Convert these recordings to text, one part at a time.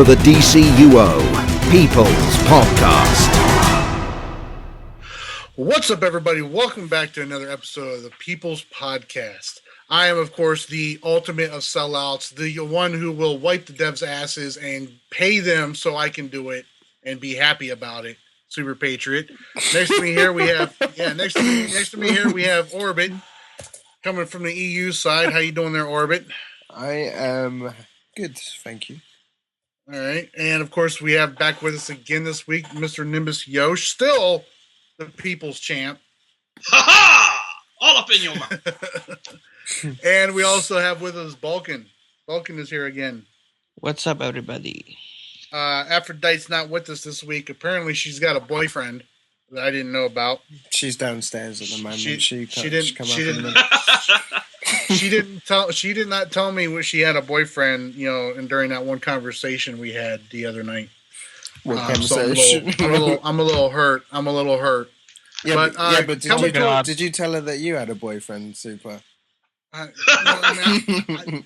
for the DCUO People's Podcast. What's up, everybody? Welcome back to another episode of the People's Podcast. I am, of course, the ultimate of sellouts, the one who will wipe the devs' asses and pay them so I can do it and be happy about it. SuperPatriot. Next to me here we have we have Orbit coming from the EU side. How you doing there, Orbit? I am good, thank you. All right, and of course we have back with us again this week, Mr. Nimbus Yosh, still the people's champ. Ha ha! All up in your mouth. And we also have with us Balkan. Balkan is here again. What's up, everybody? Aphrodite's not with us this week. Apparently, she's got a boyfriend that I didn't know about. She's downstairs at the moment. She did not tell me when she had a boyfriend. You know, and during that one conversation we had the other night. What conversation? So I'm a little hurt. Yeah, but did you tell her that you had a boyfriend, Super?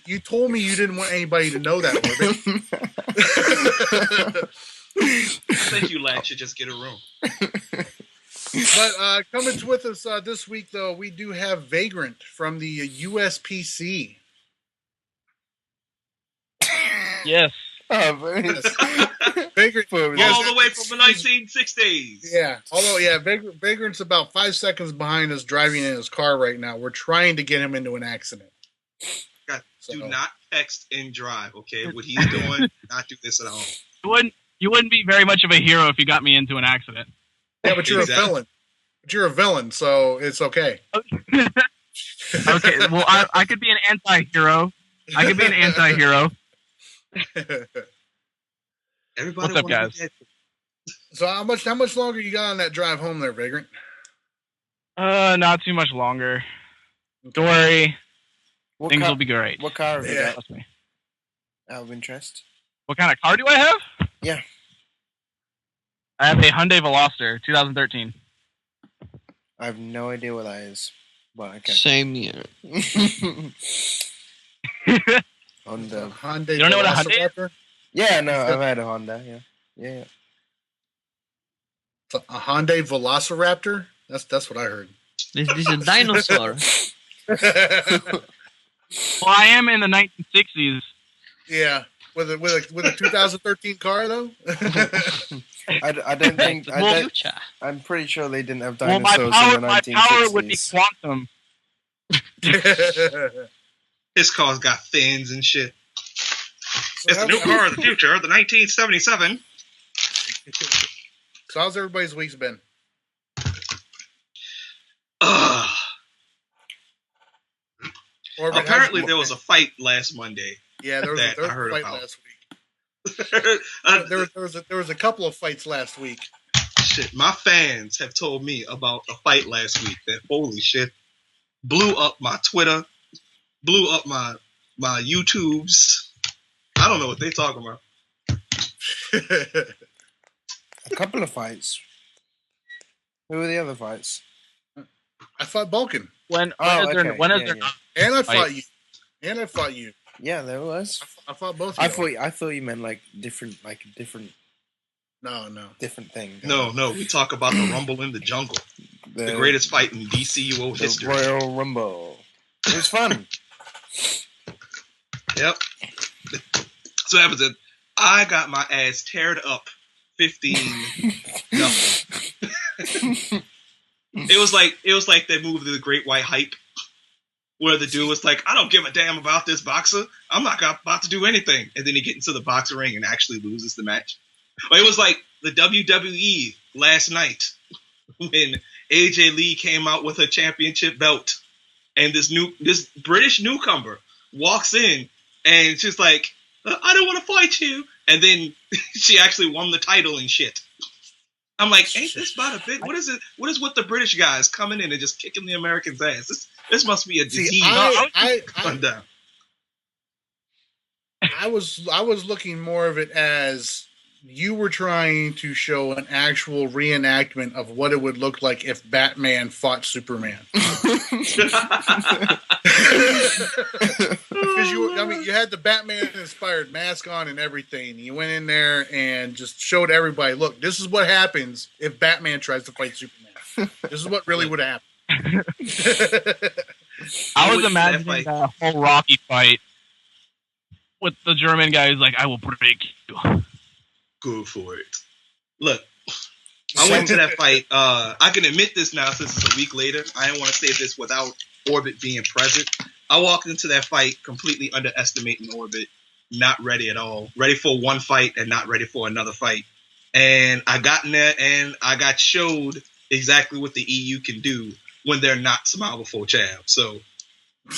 You told me you didn't want anybody to know that, Orbit. I think you lads should just get a room. But coming with us this week, though, we do have Vagrant from the USPC. Yes. Vagrant, all the way from the 1960s. Yeah. Although, Vagrant's about 5 seconds behind us driving in his car right now. We're trying to get him into an accident. God, do not text and drive, okay? What he's doing, not do this at all. You wouldn't be very much of a hero if you got me into an accident. Yeah, but you're a villain. But you're a villain, so it's okay. Okay, well, I could be an anti-hero. Everybody, what's up, guys? So how much longer you got on that drive home there, Vagrant? Not too much longer. Don't worry. Things will be great. What car have you got? Trust me. Out of interest. What kind of car do I have? Yeah. I have a Hyundai Veloster, 2013. I have no idea what that is. But okay. Same here. Honda. Hyundai. You don't know what a Hyundai is? Yeah, no, I've had a Honda. Yeah. A Hyundai Velociraptor? That's what I heard. This is a dinosaur. Well, I am in the 1960s. Yeah, with a 2013 car though. I don't think. I'm pretty sure they didn't have Well, dinosaurs in the 1960s. my power would be quantum. His car's got fins and shit. It's the new car of the future, the 1977. So how's everybody's week's been? Apparently there was a fight last Monday. Yeah, there was a fight about. last week. There was a couple of fights last week. Shit, my fans have told me about a fight last week that, holy shit, blew up my Twitter, blew up my YouTubes. I don't know what they talking about. A couple of fights. Who were the other fights? I fought Balkan. When is there? And I fought you. Yeah, there was. I fought both of you. I thought you meant different. No. Different thing. No. We talk about the Rumble in the Jungle, the greatest fight in DCUO history. Royal Rumble. It was fun. Yep. So that was it. I got my ass teared up 15-0. It was like that movie, The Great White Hype, where the dude was like, I don't give a damn about this boxer. I'm not about to do anything. And then he gets into the boxing ring and actually loses the match. But it was like the WWE last night when AJ Lee came out with a championship belt. And this British newcomer walks in and she's like, I don't want to fight you. And then she actually won the title and shit. I'm like, ain't this about a bit? What is it? What is with the British guys coming in and just kicking the Americans' ass? This must be a disease. I was looking more of it as you were trying to show an actual reenactment of what it would look like if Batman fought Superman. because you had the Batman-inspired mask on and everything. You went in there and just showed everybody, look, this is what happens if Batman tries to fight Superman. This is what really would happen. I was imagining that whole Rocky fight with the German guy who's like, I will break you. Go for it. Look, I went to that fight. I can admit this now since it's a week later. I didn't want to say this without Orbit being present. I walked into that fight completely underestimating Orbit, not ready at all. Ready for one fight and not ready for another fight. And I got in there and I got showed exactly what the EU can do when they're not Smile Before Chav. So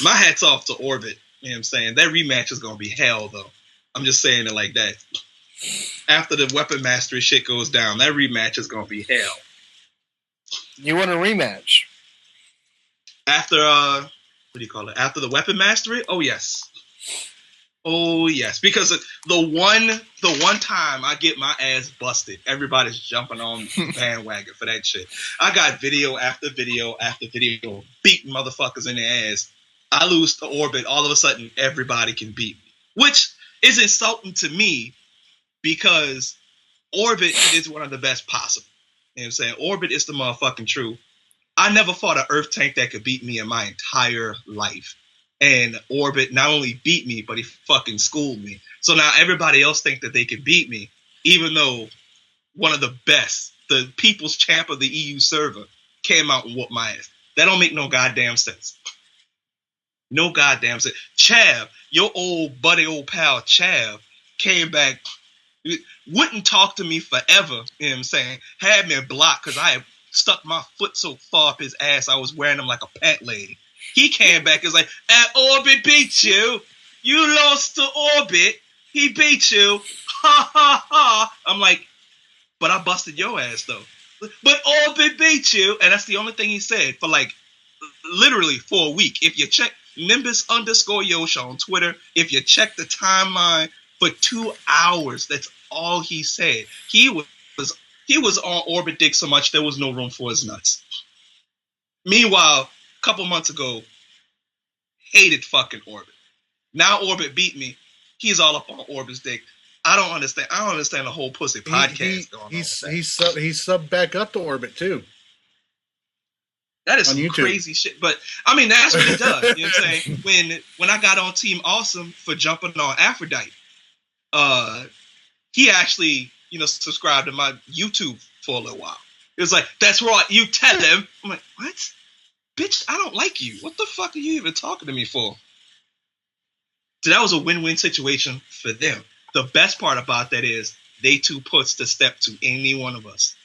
my hat's off to Orbit. You know what I'm saying? That rematch is going to be hell, though. I'm just saying it like that. After the weapon mastery shit goes down, that rematch is going to be hell. You want a rematch? After, what do you call it? After the weapon mastery? Oh, yes. Oh, yes. Because the one time I get my ass busted, everybody's jumping on the bandwagon for that shit. I got video after video after video beating motherfuckers in the ass. I lose to Orbit, all of a sudden everybody can beat me. Which is insulting to me because Orbit is one of the best possible. You know what I'm saying? Orbit is the motherfucking truth. I never fought an Earth tank that could beat me in my entire life. And Orbit not only beat me, but he fucking schooled me. So now everybody else think that they can beat me, even though one of the best, the people's champ of the EU server, came out and whooped my ass. That don't make no goddamn sense. No goddamn sense. Chav, your old buddy, old pal Chav, came back, wouldn't talk to me forever, you know what I'm saying? Had me blocked because I had stuck my foot so far up his ass I was wearing him like a pant leg. He came back and was like, Orbit beat you. You lost to Orbit. He beat you. Ha ha ha. I'm like, but I busted your ass though. But Orbit beat you. And that's the only thing he said for like literally for a week. If you check Nimbus_Yosh on Twitter, if you check the timeline for 2 hours, that's all he said. He was on Orbit dick so much there was no room for his nuts. Meanwhile, a couple months ago, hated fucking Orbit. Now Orbit beat me. He's all up on Orbit's dick. I don't understand the whole pussy podcast going on. He's subbed back up to Orbit too. That is some crazy shit. But I mean, that's what he does. You know what I'm saying? When I got on Team Awesome for jumping on Aphrodite, he actually, subscribed to my YouTube for a little while. It was like, that's right, you tell him. I'm like, what? Bitch, I don't like you. What the fuck are you even talking to me for? So that was a win-win situation for them. The best part about that is they two puts the step to any one of us.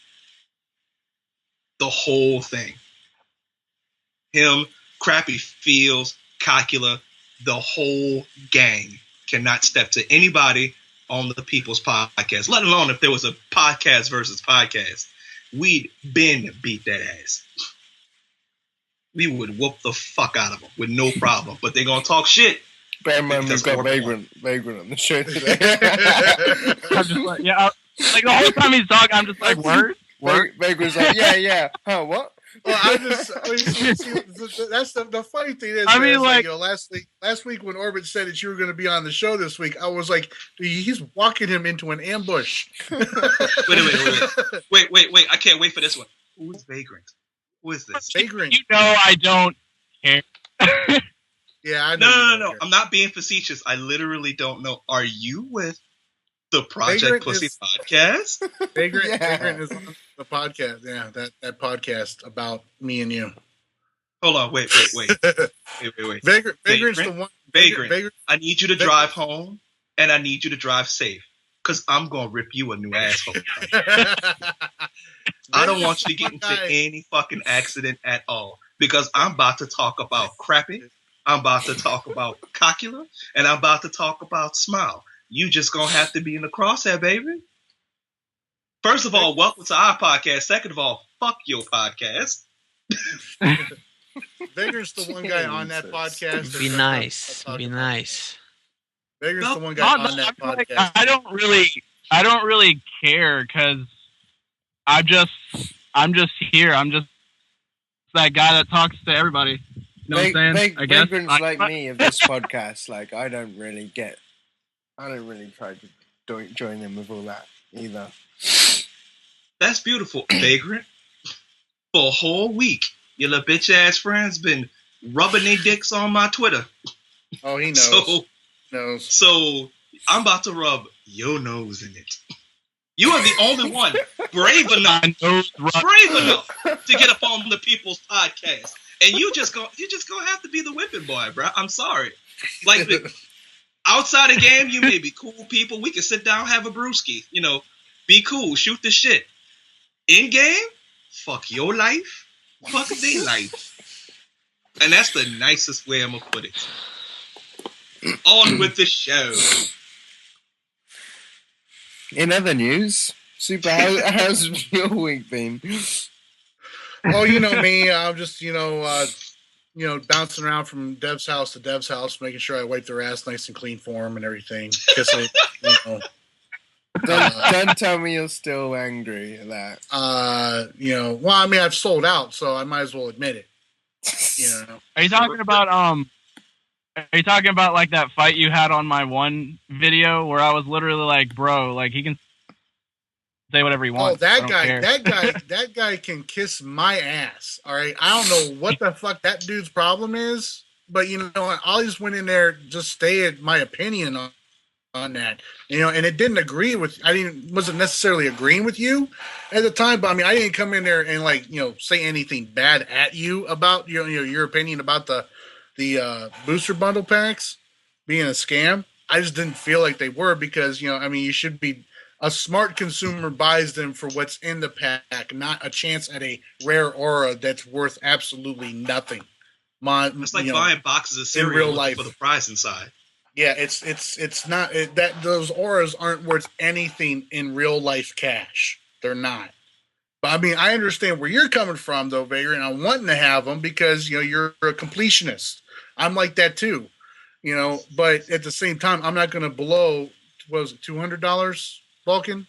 The whole thing. Him, Crappy Fields, Calcula, the whole gang cannot step to anybody on the People's Podcast, let alone if there was a podcast versus podcast. We'd been beat that ass. We would whoop the fuck out of them with no problem. But they're gonna talk shit. Bad man, we've got Vagrant on the show today. I'm just like, yeah, like the whole time he's talking, I'm just like, word. Vagrant's like, yeah. Huh, what? Well, that's the funny thing is. I mean, like last week when Orbit said that you were going to be on the show this week, I was like, he's walking him into an ambush. Wait! I can't wait for this one. Who is Vagrant? Who is this? Vagrant. I don't care. Yeah, I know. No. I'm not being facetious. I literally don't know. Are you with the Project Vagrant Pussy Podcast? Vagrant is on the podcast. Yeah, that podcast about me and you. Hold on. Wait. Vagrant's the one. Vagrant. I need you to drive home, and I need you to drive safe, because I'm going to rip you a new asshole. I don't want you to get into any fucking accident at all, because I'm about to talk about Crappy, I'm about to talk about Calcula, and I'm about to talk about Smile. You just going to have to be in the crosshair, baby. First of all, welcome to our podcast. Second of all, fuck your podcast. Vagrant's the one guy on that podcast. Be nice. Vagrant's the one guy on that podcast. Like, I don't really care because I'm just here. I'm just that guy that talks to everybody. know what I'm saying? I guess. Vagrants like me of this podcast, like, I don't really try to join them with all that either. That's beautiful. Vagrant, for a whole week, your little bitch ass friends been rubbing their dicks on my Twitter. Oh, he knows. So I'm about to rub your nose in it. You are the only one brave enough to get up on the People's Podcast, and you just gonna have to be the whipping boy, bro. I'm sorry. Like outside the game, you may be cool people. We can sit down, have a brewski. You know, be cool, shoot the shit. In game, fuck your life, fuck their life, and that's the nicest way I'm gonna put it. On with the show. In other news, Super, how's your week been? Oh, you know me. I'm just, bouncing around from Dev's house to Dev's house, making sure I wipe their ass nice and clean for them and everything. Don't tell me you're still angry at that. Well, I mean, I've sold out, so I might as well admit it. Are you talking about like that fight you had on my one video where I was literally like, bro, like he can say whatever he wants. Oh, that guy can kiss my ass. All right. I don't know what the fuck that dude's problem is, but I just went in there just stated my opinion on that. And it didn't agree with wasn't necessarily agreeing with you at the time, but I mean I didn't come in there and say anything bad at you about your opinion about the booster bundle packs being a scam. I just didn't feel like they were because, you should be a smart consumer buys them for what's in the pack, not a chance at a rare aura that's worth absolutely nothing. It's like buying boxes of cereal in real life for the prize inside. Yeah, it's not that those auras aren't worth anything in real life cash. They're not. But I mean, I understand where you're coming from, though, Vagrant. I'm wanting to have them because you're a completionist. I'm like that too, But at the same time, I'm not going to blow. What was it, $200, Balkan?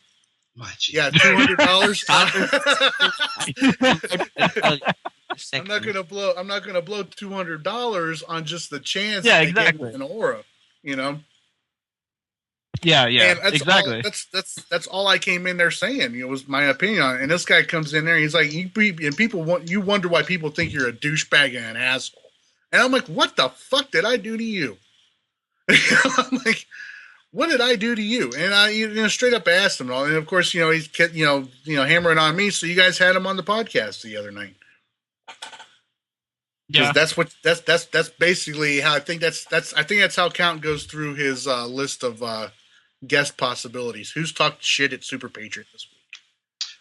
Yeah, $200. I'm not going to blow. I'm not going to blow $200 on just the chance. Yeah, exactly. An aura, Yeah, and that's exactly. That's all I came in there saying. It was my opinion on it. And this guy comes in there, and he's like, you wonder why people think you're a douchebag and an asshole. And I'm like, what the fuck did I do to you? I'm like, what did I do to you? And I, straight up asked him. And of course, he's hammering on me. So you guys had him on the podcast the other night. Yeah, that's basically how I think that's how Count goes through his list of guest possibilities. Who's talked shit at SuperPatriot this week?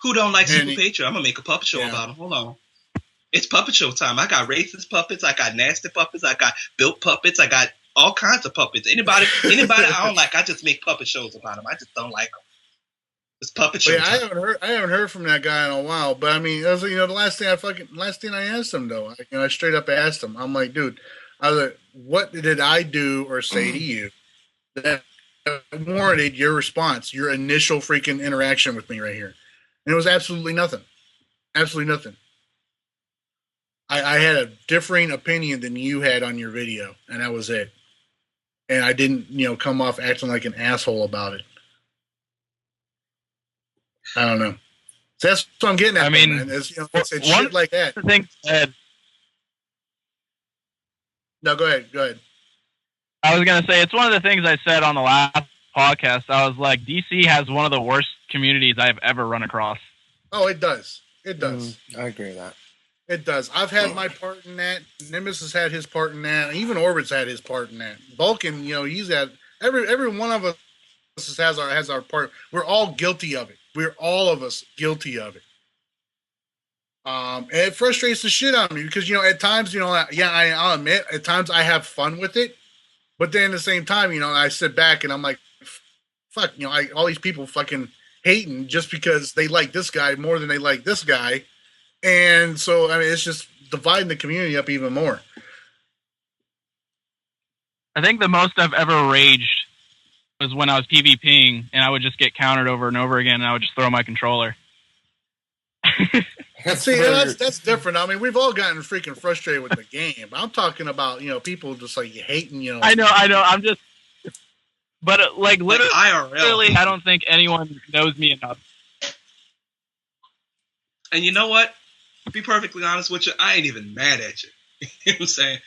Who don't like SuperPatriot? I'm gonna make a puppet show about him. Hold on. It's puppet show time. I got racist puppets. I got nasty puppets. I got built puppets. I got all kinds of puppets. Anybody I don't like, I just make puppet shows about them. I just don't like them. It's puppet show time. I haven't heard from that guy in a while. But I mean, that was, the last thing I asked him though. I straight up asked him. I'm like, dude, what did I do or say to you that warranted your response, your initial freaking interaction with me right here? And it was absolutely nothing. Absolutely nothing. I had a differing opinion than you had on your video, and that was it. And I didn't, come off acting like an asshole about it. I don't know. So that's what I'm getting at. I mean, man. It's shit like that. No, go ahead. I was gonna say it's one of the things I said on the last podcast. I was like, DC has one of the worst communities I've ever run across. Oh, it does. It does. I agree with that. It does. I've had my part in that. Nimbus has had his part in that. Even Orbit's had his part in that. Balkan, he's had every one of us has our part. We're all guilty of it. We're all of us guilty of it. And it frustrates the shit out of me because at times I'll admit at times I have fun with it, but then at the same time I sit back and I'm like, fuck, all these people fucking hating just because they like this guy more than they like this guy. And so, I mean, it's just dividing the community up even more. I think the most I've ever raged was when I was PvPing and I would just get countered over and over again and I would just throw my controller. See, that's different. I mean, we've all gotten freaking frustrated with the game. I'm talking about, people just like hating, I know. I'm just, but like literally, IRL. I don't think anyone knows me enough. And you know what? To be perfectly honest with you, I ain't even mad at you. You know what I'm saying?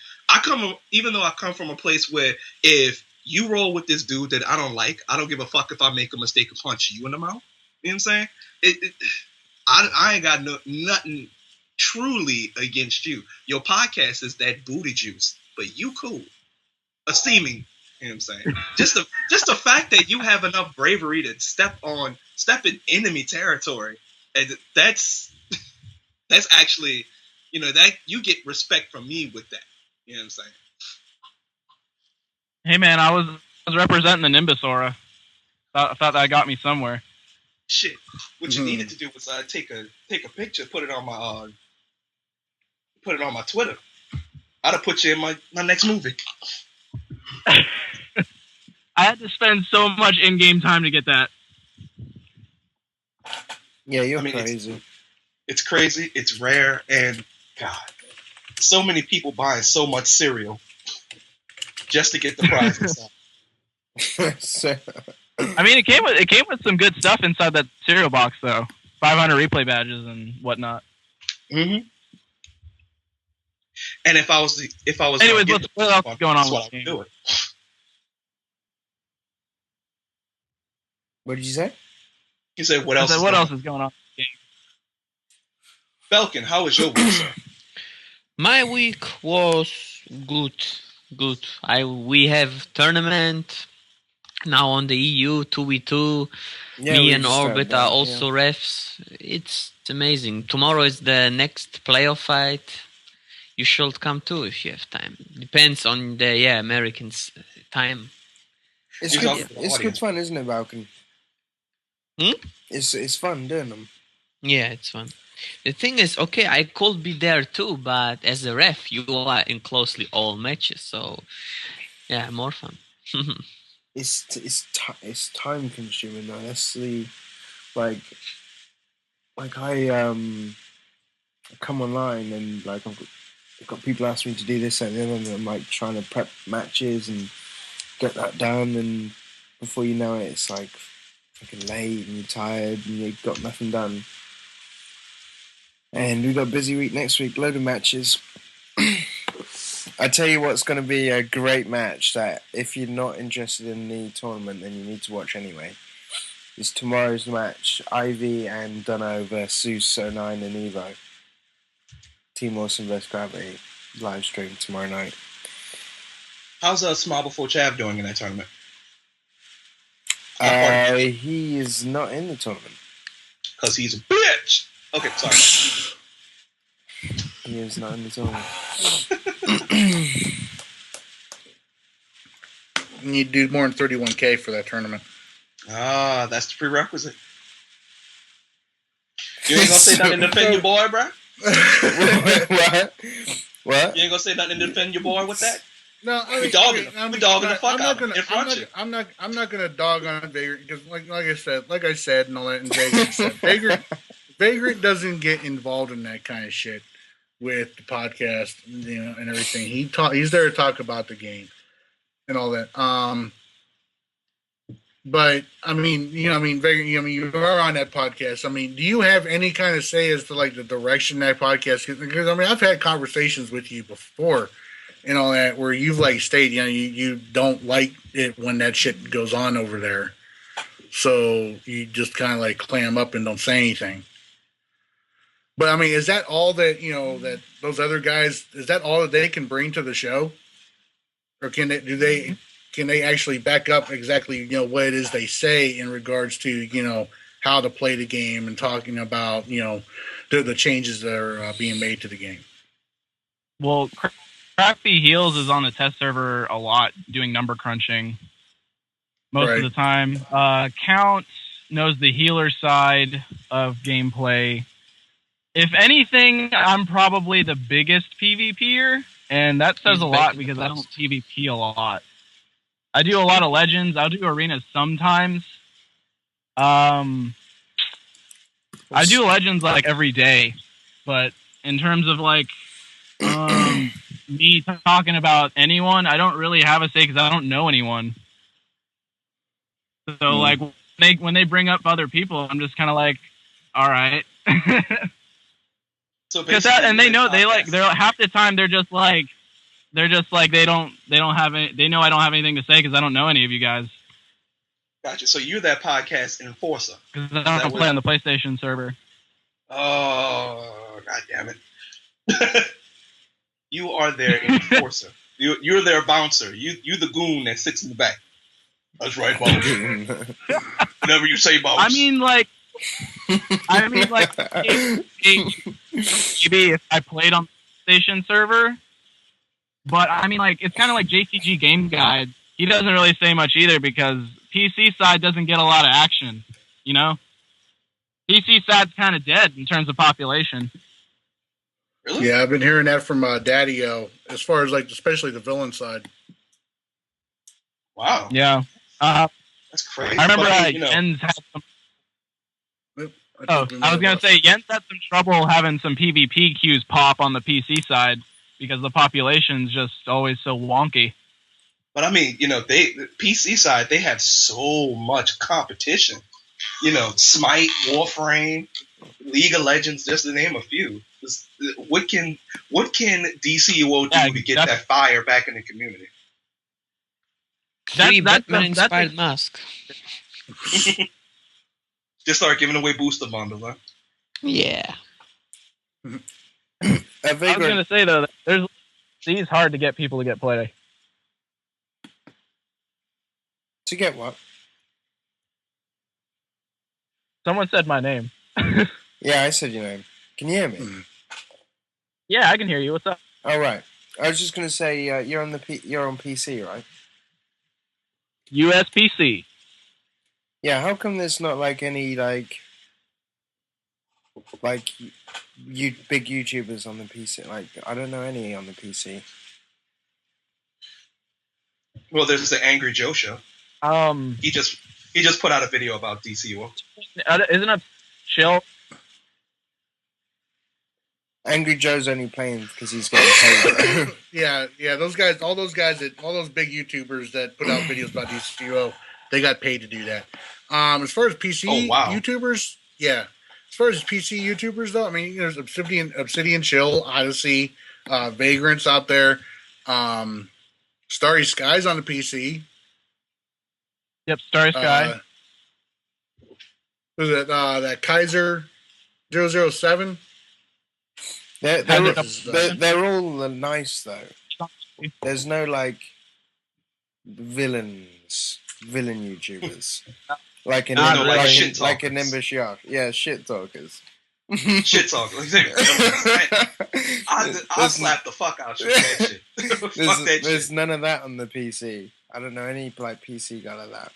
Even though I come from a place where if you roll with this dude that I don't like, I don't give a fuck if I make a mistake and punch you in the mouth. You know what I'm saying? I ain't got nothing truly against you. Your podcast is that booty juice, but you cool. Esteeming, you know what I'm saying? Just the fact that you have enough bravery to step in enemy territory, and that's actually, that you get respect from me with that. You know what I'm saying? Hey man, I was representing the Nimbus aura. I thought that got me somewhere. Shit. What you needed to do was take a picture, put it on my Twitter. I'd have put you in my next movie. I had to spend so much in-game time to get that. Yeah, you're crazy. It's crazy. It's rare, and God, so many people buying so much cereal just to get the prizes. I mean, it came with some good stuff inside that cereal box, though. 500 replay badges and whatnot. Mm-hmm. And if I was, anyways, what else is going on with the game? What did you say? You said what else? What else is going on with the game? Balkan, how was your week, sir? My week was good. We have tournament now on the EU 2v2. Me and Orbit are also refs. It's amazing. Tomorrow is the next playoff fight. You should come too if you have time. Depends on the Americans' time. It's good fun, isn't it, Balkan? It's fun doing them. Yeah, it's fun. The thing is, okay, I could be there too, but as a ref, you are in closely all matches, so yeah, more fun. It's time consuming though. That's the like I come online and like I've got people asking me to do this and then and I'm like trying to prep matches and get that done, and before you know it, it's like fucking late and you're tired and you've got nothing done. And we've got a busy week next week, load of matches. I tell you what's going to be a great match that if you're not interested in the tournament, then you need to watch anyway. It's tomorrow's match, Ivy and Dunno versus 09 and Evo. Team Awesome vs Gravity, live stream tomorrow night. How's Smile Before Chav doing in that tournament? He is not in the tournament. Because he's a bitch! Okay, sorry. He is not in the tournament. You need to do more than 31K for that tournament. Ah, that's the prerequisite. You ain't gonna say nothing to defend your boy, bro? What? You ain't gonna say nothing to defend your boy with that? No, we dogging the fuck out of him in front of you. I'm not gonna dog on Vagrant because, like I said, and all that. And Vagrant doesn't get involved in that kind of shit with the podcast, and everything. He's there to talk about the game and all that. But I mean, Vagrant. You are on that podcast. I mean, do you have any kind of say as to like the direction that podcast? Because I mean, I've had conversations with you before and all that where you've like stated, you don't like it when that shit goes on over there, so you just kind of like clam up and don't say anything. But I mean, is that all that that those other guys? Is that all that they can bring to the show, or can they actually back up exactly what it is they say in regards to how to play the game and talking about the changes that are being made to the game? Well, Crafty Heels is on the test server a lot, doing number crunching most of the time. Count knows the healer side of gameplay. If anything, I'm probably the biggest PvPer, and that says a lot because I don't PvP a lot. I do a lot of legends. I'll do arenas sometimes. I do Legends like every day, but in terms of like me talking about anyone, I don't really have a say because I don't know anyone. So like when they bring up other people, I'm just kind of like, all right. So And they know they're half the time they're just like they don't have any, they know I don't have anything to say because I don't know any of you guys. Gotcha. So you're that podcast enforcer. Because I don't play on the PlayStation server. Oh, god damn it! You are their enforcer. You're their bouncer. You the goon that sits in the back. That's right, boss. Whatever you say, boss. I mean, like, maybe if I played on the PlayStation server, but I mean, like, it's kind of like JCG Game Guide. He doesn't really say much either because PC side doesn't get a lot of action, you know? PC side's kind of dead in terms of population. Really? Yeah, I've been hearing that from Daddy-O, as far as, like, especially the villain side. Wow. Yeah. That's crazy. I remember Jens had some... I was going to say, Jens had some trouble having some PvP queues pop on the PC side because the population's just always so wonky. But I mean, the PC side, they have so much competition. Smite, Warframe, League of Legends, just to name a few. What can DCUO do to get that fire back in the community? Free Batman-inspired mask. Just start giving away booster bundles, huh? Yeah. I was going to say, though, it's hard to get people to get play. To get what? Someone said my name. Yeah, I said your name. Can you hear me? Yeah, I can hear you. What's up? Oh, right. I was just going to say, you're on PC, right? USPC. Yeah, how come there's not like any big YouTubers on the PC? Like, I don't know any on the PC. Well, there's the Angry Joe show. He just put out a video about DCUO. Isn't it chill? Angry Joe's only playing because he's getting paid. yeah. Those guys, all those big YouTubers that put out videos about DCUO, they got paid to do that. As far as PC YouTubers, yeah. As far as PC YouTubers, though, I mean, there's Obsidian Chill, Odyssey, Vagrants out there, Starry Skies on the PC. Yep, Starry Sky. Was it that Kaiser 007? They're all nice though. There's no like villain YouTubers like a Nimbus Yosh. Yeah, shit talkers. Shit talkers. I'll slap the fuck out you. That shit. There's none of that on the PC. I don't know any like PC guy like that.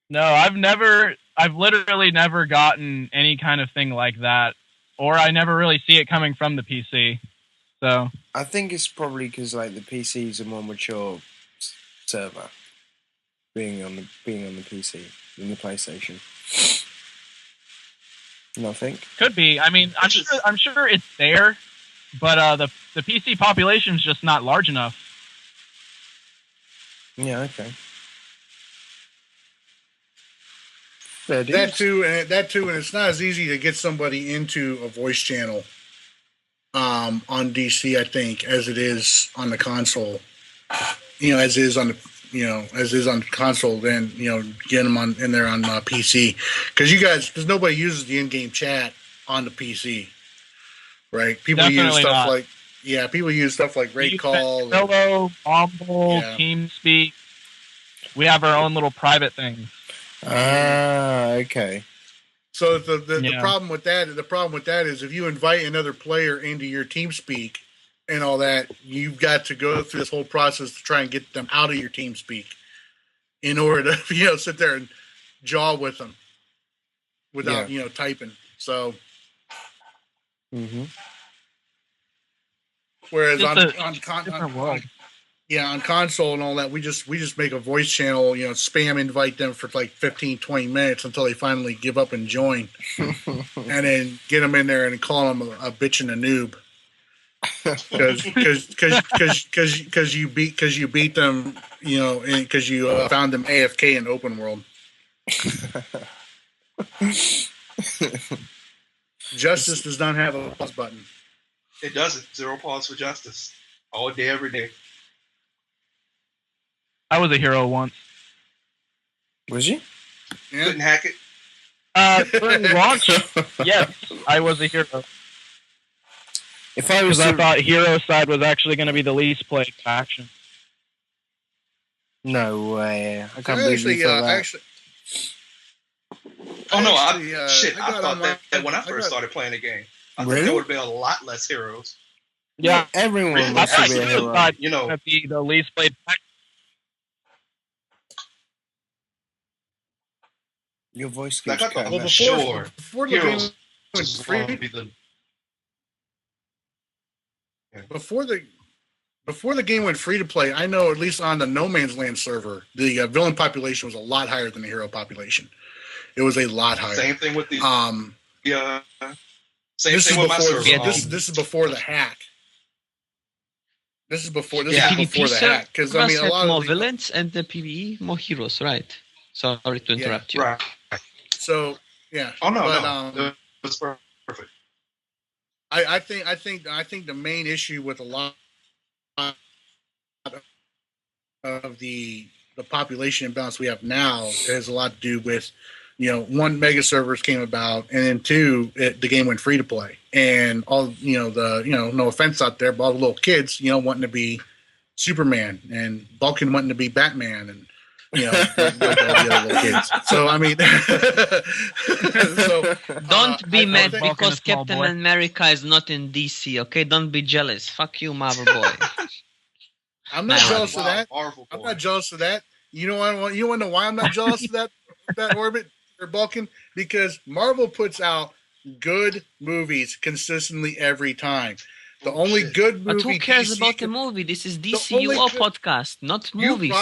No, I've literally never gotten any kind of thing like that, or I never really see it coming from the PC. So I think it's probably because like the PC is a more mature server, being on the PC than the PlayStation. You don't think? Could be. I mean, I'm sure it's there, but the PC population is just not large enough. Yeah. Okay. That too, and it's not as easy to get somebody into a voice channel on DC, I think, as it is on the console. As is on the console. Then get them in there on PC because nobody uses the in-game chat on the PC, right? People Definitely use stuff not. People use stuff like Rate Call, Hello, Mumble, TeamSpeak. We have our own little private things. Okay. So the problem with that is if you invite another player into your TeamSpeak and all that, you've got to go through this whole process to try and get them out of your TeamSpeak in order to sit there and jaw with them without typing. So whereas Yeah, on console and all that, we just make a voice channel, spam invite them for like 15, 20 minutes until they finally give up and join, and then get them in there and call them a bitch and a noob, because you beat them, because you found them AFK in open world. Justice does not have a pause button. It doesn't. 0 pause for justice. All day, every day. I was a hero once. Was you? Yeah. Couldn't hack it. During launch, yes, I was a hero. If I was, I thought hero side was actually going to be the least played faction. No way! I can't believe you thought that. I thought that when I first started playing the game. I thought there would be a lot less heroes. Yeah, everyone wants to be a hero. Going to be the least played faction. Your voice keeps cutting. Well, before the game went free, before the game went free to play, I know at least on the No Man's Land server, the villain population was a lot higher than the hero population. It was a lot higher. Same thing with the Same thing with my server. This is before the hack. This is before the hack. Because I mean, a lot more of villains and the PvE more heroes, right? Sorry to interrupt you. Right. So yeah. Oh no, that's perfect. I think the main issue with a lot of the population imbalance we have now has a lot to do with, one, mega servers came about, and then two, the game went free to play, and all no offense out there, but all the little kids wanting to be Superman, and Balkan wanting to be Batman, and the other little kids. So I mean, don't be mad because Captain America is not in DC. Okay, don't be jealous. Fuck you, Marvel boy. I'm not jealous of that. I'm not jealous of that. You want to know why I'm not jealous of that Orbit or Balkan? Because Marvel puts out good movies consistently every time. The only good movie. But who cares about the movie? This is DCUO podcast, not movie. You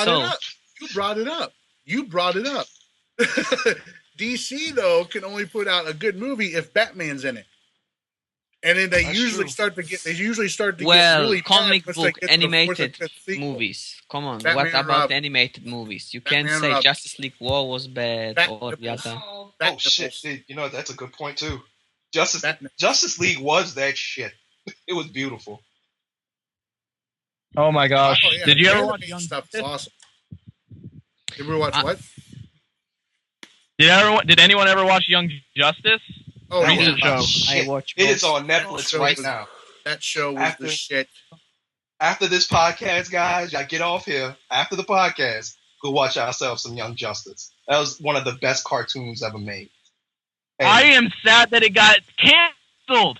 brought it up. DC though can only put out a good movie if Batman's in it, and then they usually start to get really comic book animated movies. Come on, Batman what about animated movies? You can't say Justice League War was bad or the other. Oh shit! That's a good point too. Justice League was that shit. It was beautiful. Oh my gosh! Oh, yeah. Did you ever watch Young Stuff? Awesome. Did we watch what? Did anyone ever watch Young Justice? Oh, yeah. I watched. It is on Netflix right now. That show was the shit. After this podcast, guys, y'all get off here. After the podcast, go watch ourselves some Young Justice. That was one of the best cartoons ever made. And I am sad that it got canceled.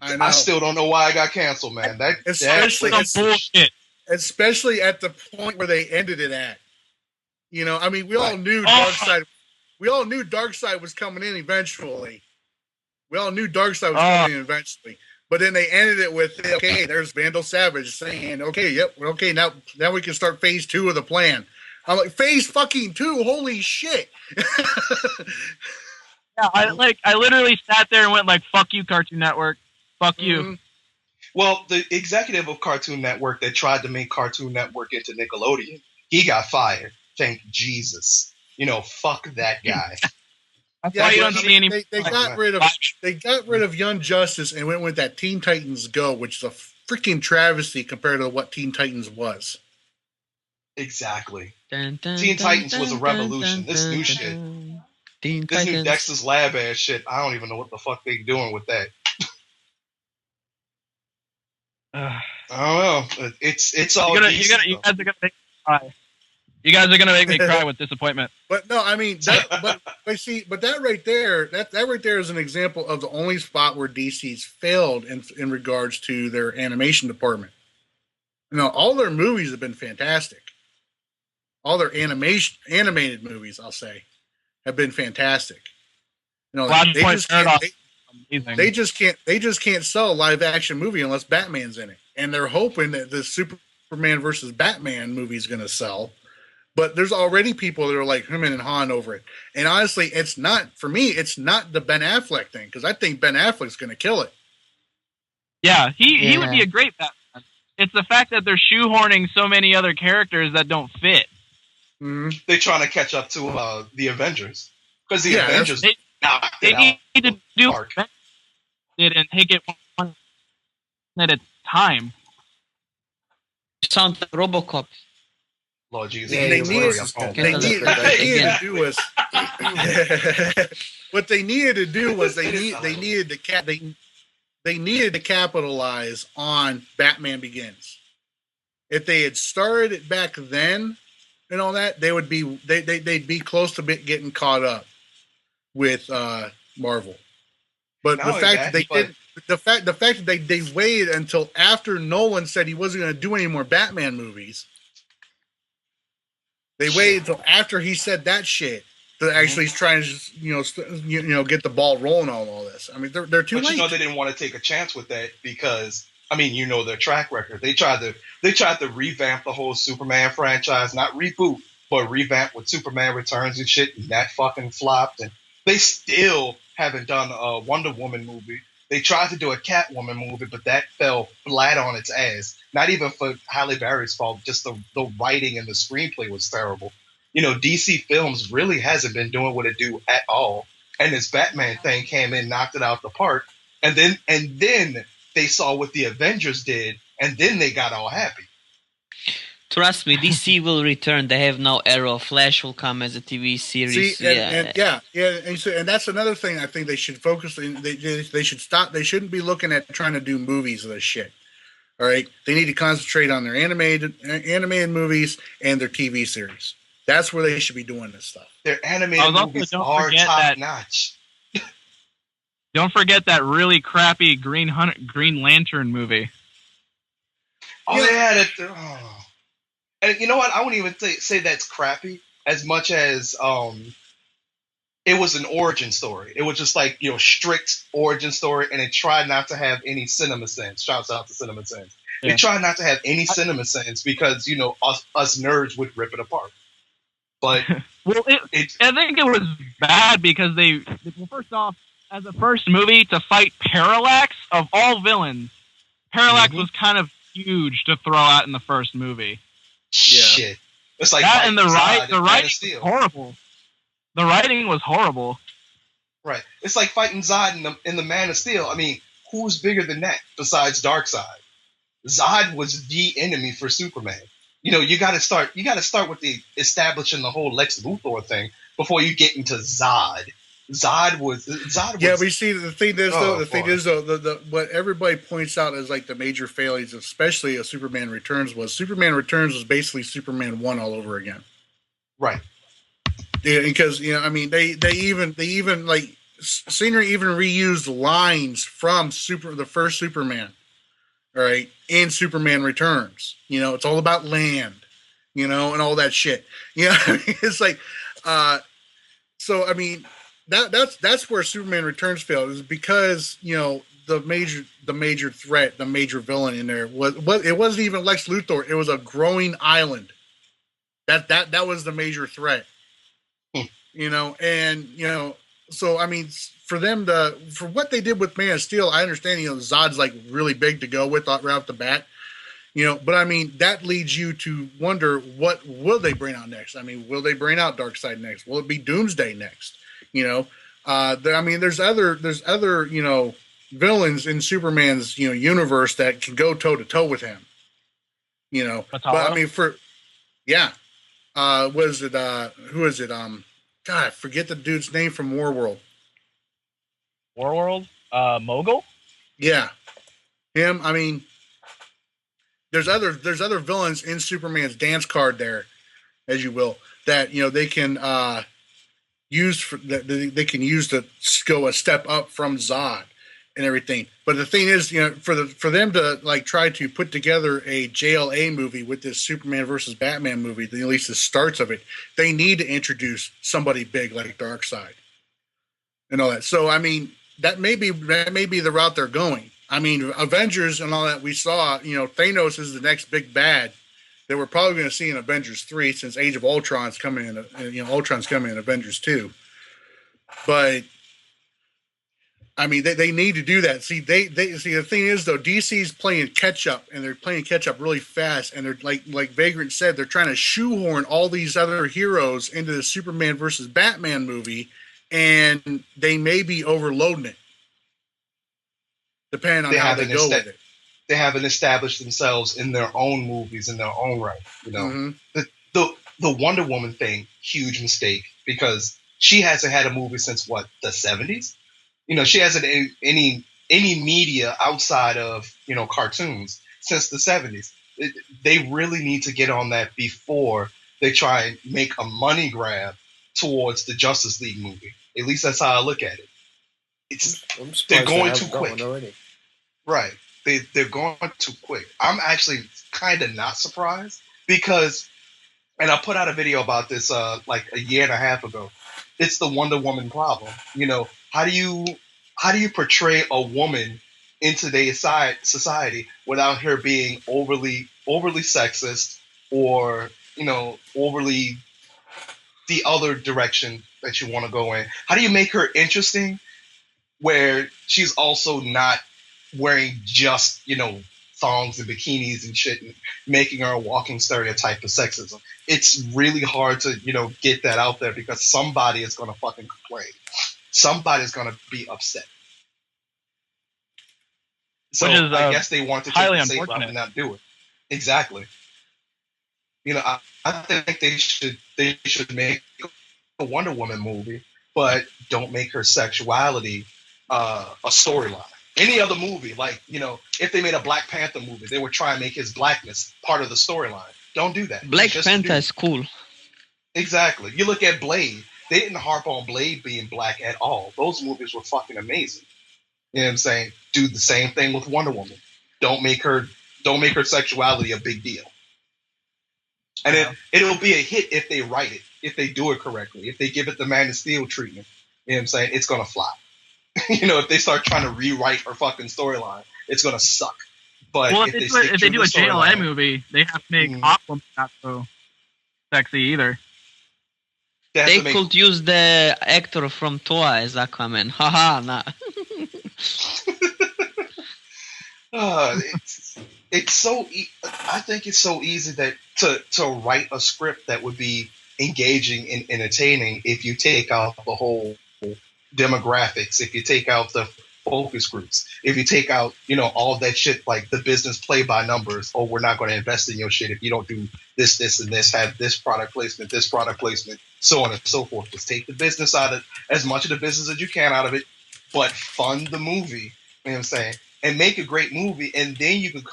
I still don't know why it got canceled, man. Bullshit. Especially at the point where they ended it at. I mean, we all knew Darkseid. We all knew Darkseid was coming in eventually. But then they ended it with, okay, there's Vandal Savage saying, okay, now we can start phase 2 of the plan. I'm like, phase fucking 2, holy shit. Yeah, I literally sat there and went like, fuck you, Cartoon Network. Fuck you. Mm-hmm. Well, the executive of Cartoon Network that tried to make Cartoon Network into Nickelodeon, he got fired. Thank Jesus. Fuck that guy. They got rid of Young Justice and went with that Teen Titans Go, which is a freaking travesty compared to what Teen Titans was. Exactly. Teen Titans was a revolution. This new shit. This new Dexter's Lab ass shit, I don't even know what the fuck they doing with that. I don't know. It's all you guys are gonna make me cry. You guys are gonna make me cry with disappointment. But no, I mean that right there is an example of the only spot where DC's failed in regards to their animation department. All their movies have been fantastic. All their animated movies, I'll say, have been fantastic. They just can't sell a live action movie unless Batman's in it, and they're hoping that the Superman versus Batman movie is going to sell. But there's already people that are like him and Han over it. And honestly, it's not, for me, it's not the Ben Affleck thing, because I think Ben Affleck's going to kill it. Yeah, he would be a great Batman. It's the fact that they're shoehorning so many other characters that don't fit. Mm-hmm. They're trying to catch up to the Avengers. Because the Avengers they need to do it and take it one at a time. Sound like RoboCop. Lord Jesus. What they needed to do was they needed to capitalize on Batman Begins. If they had started it back then and all that, they'd be close to getting caught up with Marvel. But the fact that they waited until after Nolan said he wasn't going to do any more Batman movies. They waited until after he said that shit to actually try and get the ball rolling on all this. I mean, they're too late. But they didn't want to take a chance with that because their track record. They tried to revamp the whole Superman franchise, not reboot, but revamp with Superman Returns and shit, and that fucking flopped. And they still haven't done a Wonder Woman movie. They tried to do a Catwoman movie, but that fell flat on its ass. Not even for Halle Berry's fault, just the writing and the screenplay was terrible. DC Films really hasn't been doing what it do at all. And this Batman thing came in, knocked it out the park. And then they saw what the Avengers did, and then they got all happy. Trust me, DC will return. They have no Arrow. Flash will come as a TV series. And that's another thing I think they should focus. They should stop. They shouldn't be looking at trying to do movies of this shit. All right, they need to concentrate on their animated movies and their TV series. That's where they should be doing this stuff. Their animated movies are top notch. Don't forget that really crappy Green Lantern movie. And you know what? I wouldn't even say that's crappy as much as it was an origin story. It was just like, strict origin story, and it tried not to have any cinema sense. Shouts out to Cinema Sense. Yeah. It tried not to have any cinema sense because, us nerds would rip it apart. But I think it was bad because first off, as a first movie to fight Parallax of all villains, Parallax was kind of huge to throw out in the first movie. Yeah. Shit. It's like that, and the writing was horrible. The writing was horrible. Right. It's like fighting Zod in the Man of Steel. I mean, who's bigger than that besides Darkseid? Zod was the enemy for Superman. You got to start with the establishing the whole Lex Luthor thing before you get into Zod. Zod was. Yeah, we see the thing is though, what everybody points out as like the major failures, especially of Superman Returns, was basically Superman 1 all over again. Right. Yeah, because they even like Singer even reused lines from the first Superman. All right, in Superman Returns. It's all about land, and all that shit. It's like, so I mean. That's where Superman Returns failed, is because the major threat, the major villain in there was it wasn't even Lex Luthor. It was a growing island. That was the major threat. So I mean, for what they did with Man of Steel, I understand Zod's like really big to go with right off the bat. But I mean, that leads you to wonder, what will they bring out next? I mean, will they bring out Darkseid next? Will it be Doomsday next? There's other villains in Superman's universe that can go toe to toe with him. But I mean, was it who is it? God, I forget the dude's name from Warworld. Mogul. Yeah, him. I mean, there's other villains in Superman's dance card there, as you will, that they can. They can use to go a step up from Zod and everything. But the thing is, for them to like try to put together a JLA movie with this Superman versus Batman movie, at least the starts of it, they need to introduce somebody big like Darkseid and all that. So I mean, that may be the route they're going. I mean, Avengers and all that we saw, Thanos is the next big bad that we're probably going to see in Avengers 3, since Age of Ultron's coming in. Ultron's coming in Avengers 2. But I mean, they need to do that. See, they see, the thing is though, DC's playing catch up, and they're playing catch up really fast. And they're like Vagrant said, they're trying to shoehorn all these other heroes into the Superman versus Batman movie, and they may be overloading it, depending on how they go with it. They haven't established themselves in their own movies in their own right. The Wonder Woman thing, huge mistake, because she hasn't had a movie since what, the 70s? She hasn't any media outside of cartoons since the 70s. They really need to get on that before they try and make a money grab towards the Justice League movie. At least that's how I look at it. They're going too quick. Right. They're going too quick. I'm actually kind of not surprised because, and I put out a video about this like a year and a half ago. It's the Wonder Woman problem. How do you portray a woman in today's society without her being overly sexist or overly the other direction that you want to go in? How do you make her interesting where she's also not wearing just thongs and bikinis and shit and making her a walking stereotype of sexism? It's really hard to get that out there because somebody is going to fucking complain. Somebody's going to be upset. So which is, I guess they want to take the safe route and not do it. Exactly. I think they should make a Wonder Woman movie, but don't make her sexuality a storyline. Any other movie, like, if they made a Black Panther movie, they would try and make his blackness part of the storyline. Don't do that. Black Panther is cool. Exactly. You look at Blade. They didn't harp on Blade being black at all. Those movies were fucking amazing. You know what I'm saying? Do the same thing with Wonder Woman. Don't make her sexuality a big deal. And it'll be a hit if they write it, if they do it correctly, if they give it the Man of Steel treatment. You know what I'm saying? It's gonna flop. If they start trying to rewrite her fucking storyline, it's gonna suck. But if they do a JLA movie, they have to make Aquaman not so sexy either. They could use the actor from Thor as Aquaman. Haha, nah. It's so. I think it's so easy that to write a script that would be engaging and entertaining if you take out the whole demographics, if you take out the focus groups, if you take out all that shit like the business play by numbers. Oh, we're not going to invest in your shit if you don't do this, and this, have this product placement, so on and so forth. Just take the business out of as much of the business as you can out of it, but fund the movie. You know what I'm saying? And make a great movie, and then you can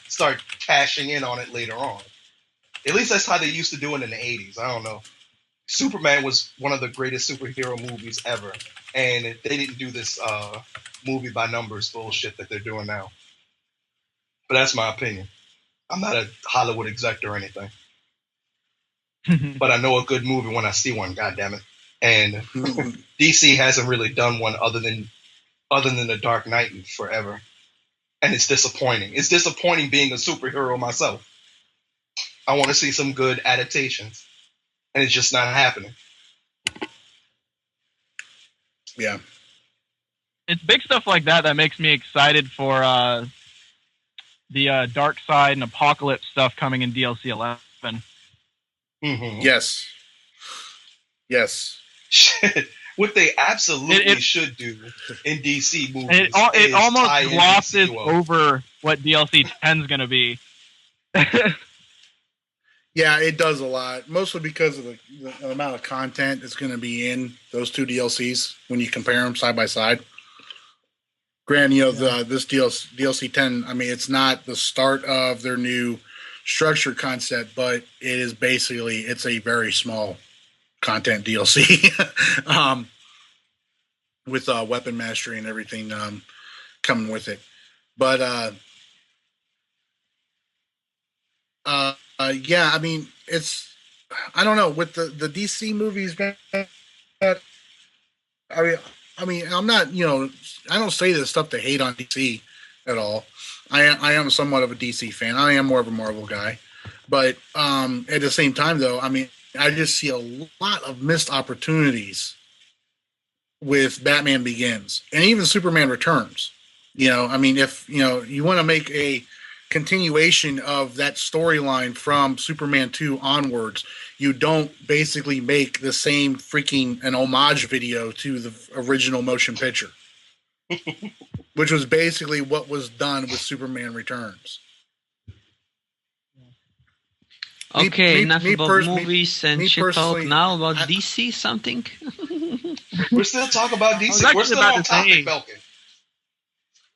start cashing in on it later on. At least that's how they used to do it in the 80s. I don't know. Superman was one of the greatest superhero movies ever, and they didn't do this movie by numbers bullshit that they're doing now. But that's my opinion. I'm not a Hollywood exec or anything. But I know a good movie when I see one, goddammit. And DC hasn't really done one other than The Dark Knight in forever. And it's disappointing. It's disappointing being a superhero myself. I want to see some good adaptations. And it's just not happening. Yeah. It's big stuff like that makes me excited for the Dark Side and Apocalypse stuff coming in DLC 11. Mm-hmm. Yes. What they absolutely should do in DC movies it almost glosses over what DLC 10 is going to be. Yeah, it does a lot, mostly because of the amount of content that's going to be in those two DLCs when you compare them side by side. Granted, this DLC 10, I mean, it's not the start of their new structure concept, but it is basically, it's a very small content DLC with weapon mastery and everything coming with it. But yeah, I mean, I don't know, with the DC movies, man, I mean, I'm not, I don't say this stuff to hate on DC at all. I am somewhat of a DC fan. I am more of a Marvel guy. But at the same time, though, I mean, I just see a lot of missed opportunities with Batman Begins and even Superman Returns. I mean, if you want to make a continuation of that storyline from Superman 2 onwards, you don't basically make the same freaking an homage video to the original motion picture, which was basically what was done with Superman Returns. Okay, enough about movies and shit talk. Now about DC something. We're still talking about DC. We're still on topic, Balkan.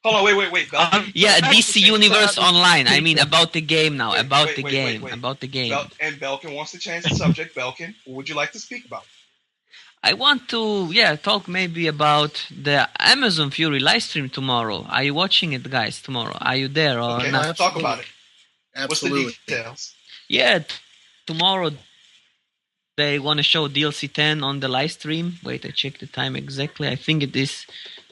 Hold on, wait. Balkan, yeah, DC Universe Online. I mean, about the game now. About the game. And Balkan wants to change the subject. Balkan, what would you like to speak about? I want to, talk maybe about the Amazon Fury live stream tomorrow. Are you watching it, guys, tomorrow? Are you there or okay, not? Let's talk about it. Absolutely. What's the details? Yeah, tomorrow they want to show DLC 10 on the live stream. Wait, I checked the time exactly. I think it is,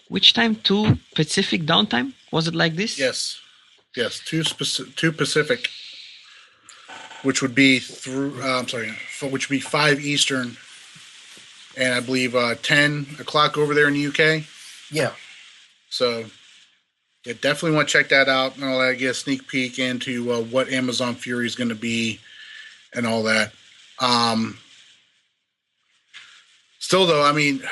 which time? 2 Pacific downtime? Was it like this? Yes, 2 Pacific, which would be which would be 5 Eastern, and I believe 10 o'clock over there in the UK. Yeah. So, yeah, definitely want to check that out, and all that. Get a sneak peek into what Amazon Fury is going to be, and all that. Still, though, I mean,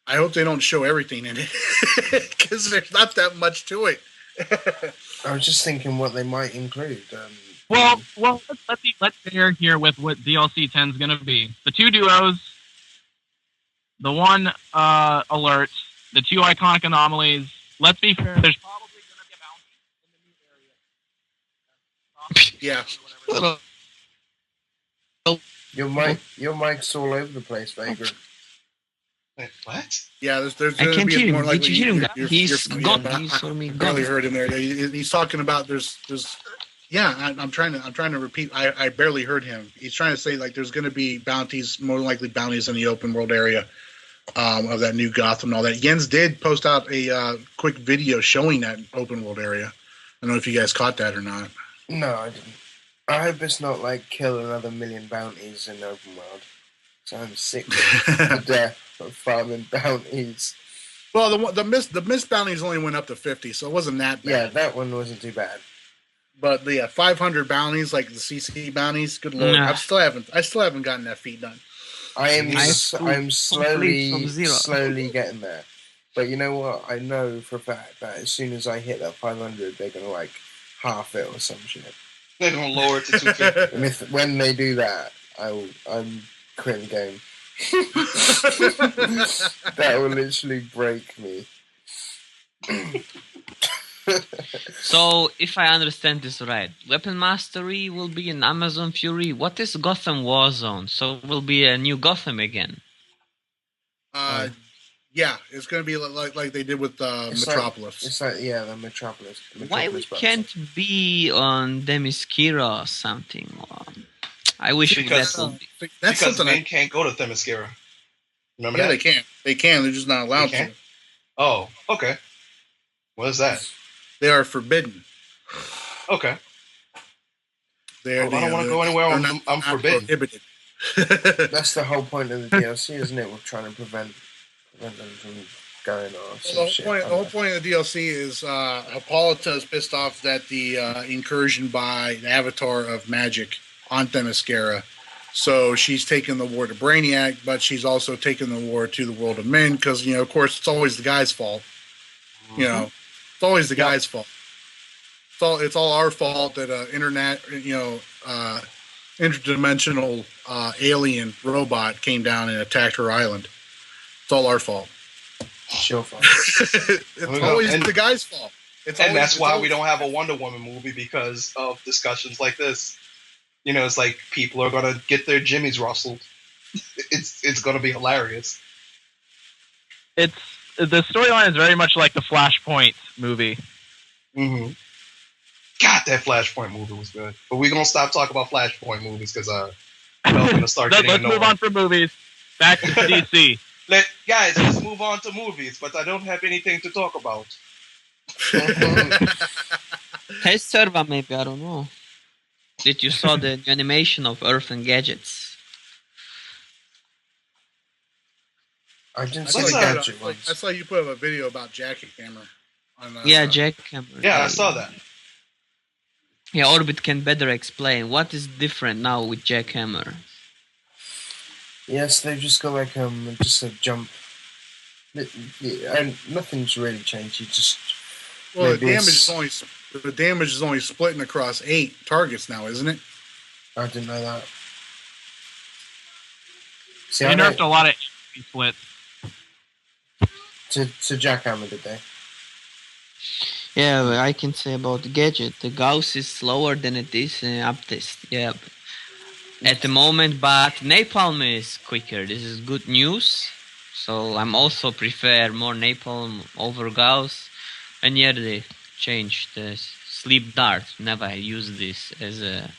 I hope they don't show everything in it because there's not that much to it. I was just thinking what they might include. Well, let's fair here with what DLC 10 is going to be. The 2 duos, the 1 alerts, the 2 iconic anomalies. Let's be fair. There's probably going to be a bounty in the new area. Yeah. Your mic's all over the place, Vagrant. Wait, what? Yeah, there's I can't hear him. more likely. Did you hear him? He's gone. I barely heard him there. He's talking about there's. Yeah, I'm trying to repeat. I barely heard him. He's trying to say like there's going to be bounties, more likely bounties in the open world area of that new Gotham and all that. Jens did post out a quick video showing that open world area. I don't know if you guys caught that or not. No, I didn't. I hope it's not like kill another million bounties in open world. So I'm sick to death of farming bounties. Well, the missed bounties only went up to 50, so it wasn't that bad. Yeah, that one wasn't too bad. But the 500 bounties, like the CC bounties, good lord, Nah. I still haven't gotten that feat done. I'm slowly getting there. But you know what? I know for a fact that as soon as I hit that 500, they're gonna like half it or some shit. They're gonna lower it to 250. And when they do that, I'm quitting the game. That will literally break me. So, if I understand this right, Weapon Mastery will be in Amazon Fury. What is Gotham Warzone? So, it will be a new Gotham again. Yeah, it's going to be like they did with Metropolis. It's like the Metropolis. Why we can't be on Themyscira or something? I wish Because- that would be. That's Because something. men can't go to Themyscira. Remember Yeah, that? they can. They can. They're just not allowed They to. can? Oh, okay. What is that? They are forbidden. Okay. They I don't want to go anywhere. I'm forbidden. Prohibited. That's the whole point of the DLC, isn't it? We're trying to prevent them from going on. The whole point of the DLC is Hippolyta is pissed off that the incursion by the Avatar of Magic on Themyscira. So she's taken the war to Brainiac, but she's also taken the war to the world of men because, of course, it's always the guy's fault. It's always the guy's fault. It's all our fault that interdimensional alien robot came down and attacked her island. It's all our fault. Sure. It's always the guy's fault. That's why we don't have a Wonder Woman movie, because of discussions like this. It's like people are gonna get their jimmies rustled. It's gonna be hilarious. The storyline is very much like the Flashpoint movie. Mm-hmm. God, that Flashpoint movie was good. But we're gonna stop talking about Flashpoint movies because I'm gonna start getting Let's move on from movies. Back to DC. Let's move on to movies. But I don't have anything to talk about. Hey, Serva, maybe, I don't know. Did you saw the animation of Earth and Gadgets? I didn't see the gadget ones. I saw you put up a video about Jackhammer. Yeah, Jackhammer. Yeah, I saw that. Yeah, Orbit can better explain what is different now with Jackhammer. Yes, they've just got like just a jump. And nothing's really changed. You just the damage is only splitting across 8 targets now, isn't it? I didn't know that. See, they nerfed a lot of split to Jackhammer, did they? Yeah, but I can say about the gadget. The Gauss is slower than it is in uptest. Yeah, at the moment, but Napalm is quicker. This is good news. So I'm also prefer more Napalm over Gauss. And yeah, they changed the Sleep Dart. Never use this as a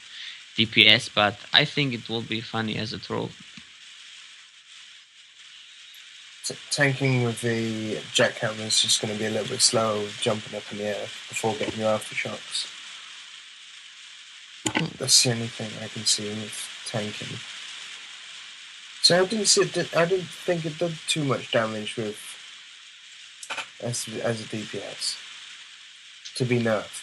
DPS, but I think it will be funny as a throw. Tanking with the Jackhammer is just going to be a little bit slower with jumping up in the air before getting your aftershocks. That's the only thing I can see with tanking. So I didn't think it did too much damage with as a DPS to be nerfed.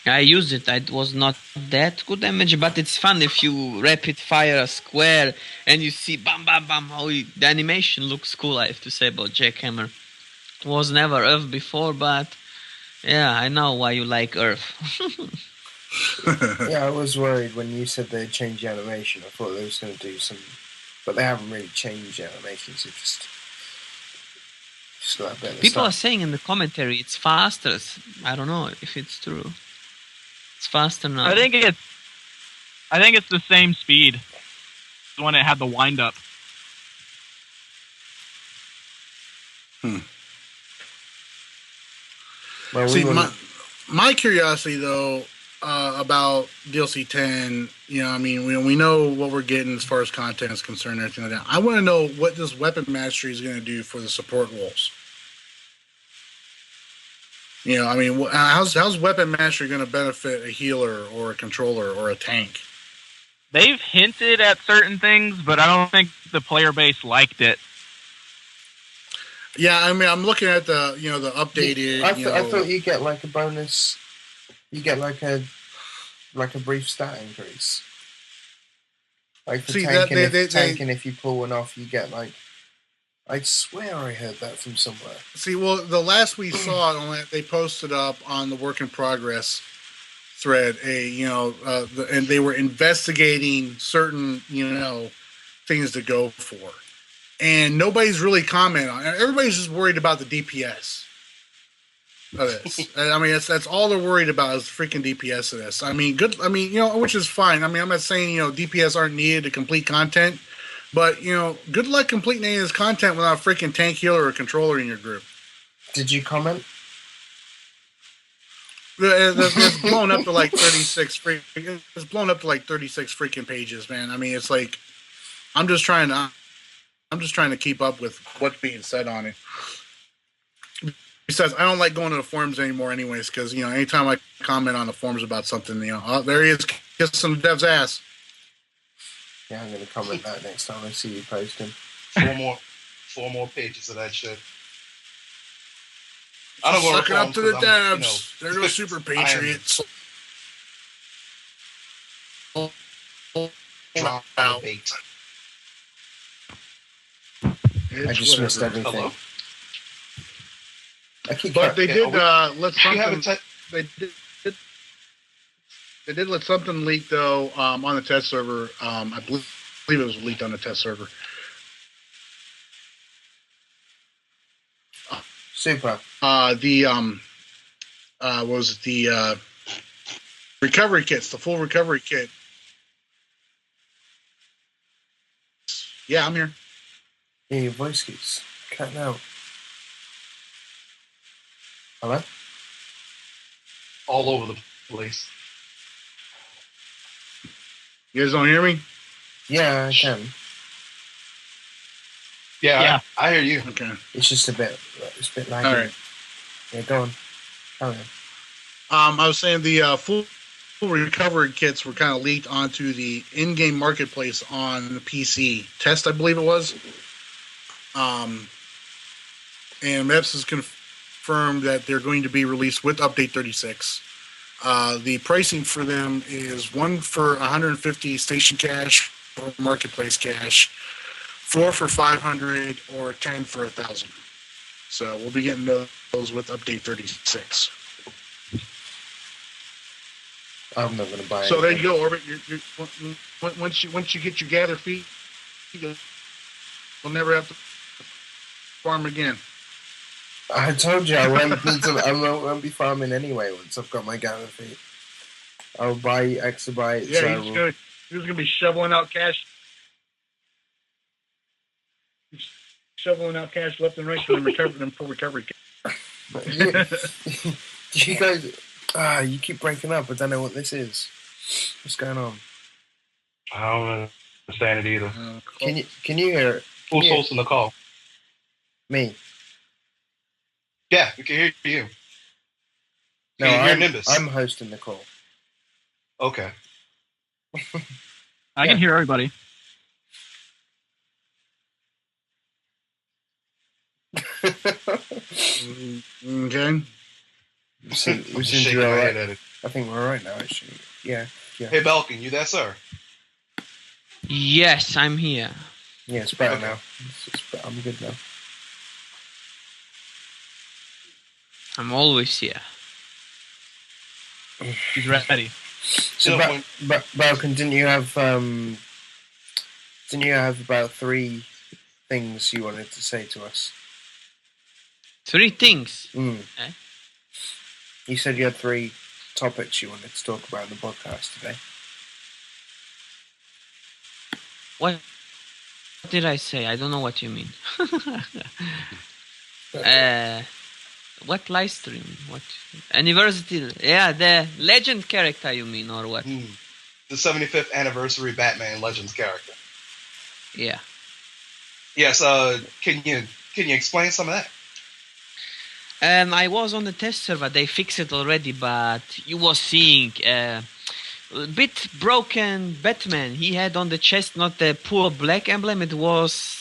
I used it. It was not that good damage, but it's fun if you rapid fire a square and you see bam bam bam how the animation looks cool. I have to say about Jackhammer. Was never Earth before, but yeah, I know why you like Earth. Yeah, I was worried when you said they changed the animation. I thought they was going to do some, but they haven't really changed the animations. It just got a bit of People are stuff. saying in the commentary it's faster. I don't know if it's true. It's faster now. I think it's the same speed. The one that had the wind up. Well, See, my curiosity though about DLC 10, I mean, we know what we're getting as far as content is concerned and everything like that. I want to know what this weapon mastery is going to do for the support roles. I mean, how's weapon mastery going to benefit a healer or a controller or a tank? They've hinted at certain things, but I don't think the player base liked it. Yeah, I mean, I'm looking at the the updated. I thought you get like a bonus. You get like a brief stat increase. Like for tanking, if you pull one off, you get like. I swear I heard that from somewhere. See, well, the last we saw, they posted up on the work in progress thread and they were investigating certain things to go for, and nobody's really commenting on it. Everybody's just worried about the DPS of this. I mean, that's all they're worried about is the freaking DPS of this. I mean, good. I mean, which is fine. I mean, I'm not saying DPS aren't needed to complete content. But, good luck completing any of this content without a freaking tank healer or controller in your group. Did you comment? It's blown up to like 36 It's blown up to like 36 freaking pages, man. I mean, it's like I'm just trying to keep up with what's being said on it. Besides, I don't like going to the forums anymore, anyways, because anytime I comment on the forums about something, oh, there he is, kissing the dev's ass. Yeah, I'm going to comment that next time I see you post him. 4 more pages of that shit. I don't Suck it up to the devs. They're no SuperPatriots. Drop out. I just missed everything. Hello? But they did let something. They did let something leak though on the test server. I believe it was leaked on the test server. Super. The recovery kits, the full recovery kit. Yeah, I'm here. Yeah, your voice keeps cutting out. Hello? All over the place. You guys don't hear me? Yeah, I can. Yeah. I hear you. Okay. It's just a bit laggy. All right. Yeah, go on. Carry on. I was saying the full recovery kits were kind of leaked onto the in-game marketplace on the PC test, I believe it was. And Meps has confirmed that they're going to be released with Update 36. The pricing for them is 1 for 150 station cash or marketplace cash, 4 for 500, or 10 for 1,000. So we'll be getting those with Update 36. I'm not going to buy it. So there you go, Orbit. Once you get your gather feet, you'll never have to farm again. I told you I won't be farming anyway once I've got my gather feet. I'll buy exabytes. Yeah, he's gonna be shoveling out cash left and right from recovery. You guys, you keep breaking up. I don't know what this is. What's going on? I don't understand it either. Can you hear it? Who's hosting the call? Me. Yeah, we can hear you. No, Can you hear Nimbus? I'm hosting the call. Okay. I can hear everybody. Okay. We seem to Shaking be all my right. head at it. I think we're all right now, actually. Yeah. Hey, Balkan, you there, sir? Yes, I'm here. Yeah, it's better Okay. now. I'm good now. I'm always here. He's ready. So, Balkan, didn't you have about 3 things you wanted to say to us? 3 things. Eh? You said you had 3 topics you wanted to talk about in the podcast today. What did I say? I don't know what you mean. What live stream? What anniversary? Yeah, the legend character you mean, or what? The 75th anniversary Batman Legends character. Yeah. Yes. Can you explain some of that? I was on the test server. They fixed it already, but you was seeing a bit broken Batman. He had on the chest not the poor black emblem. It was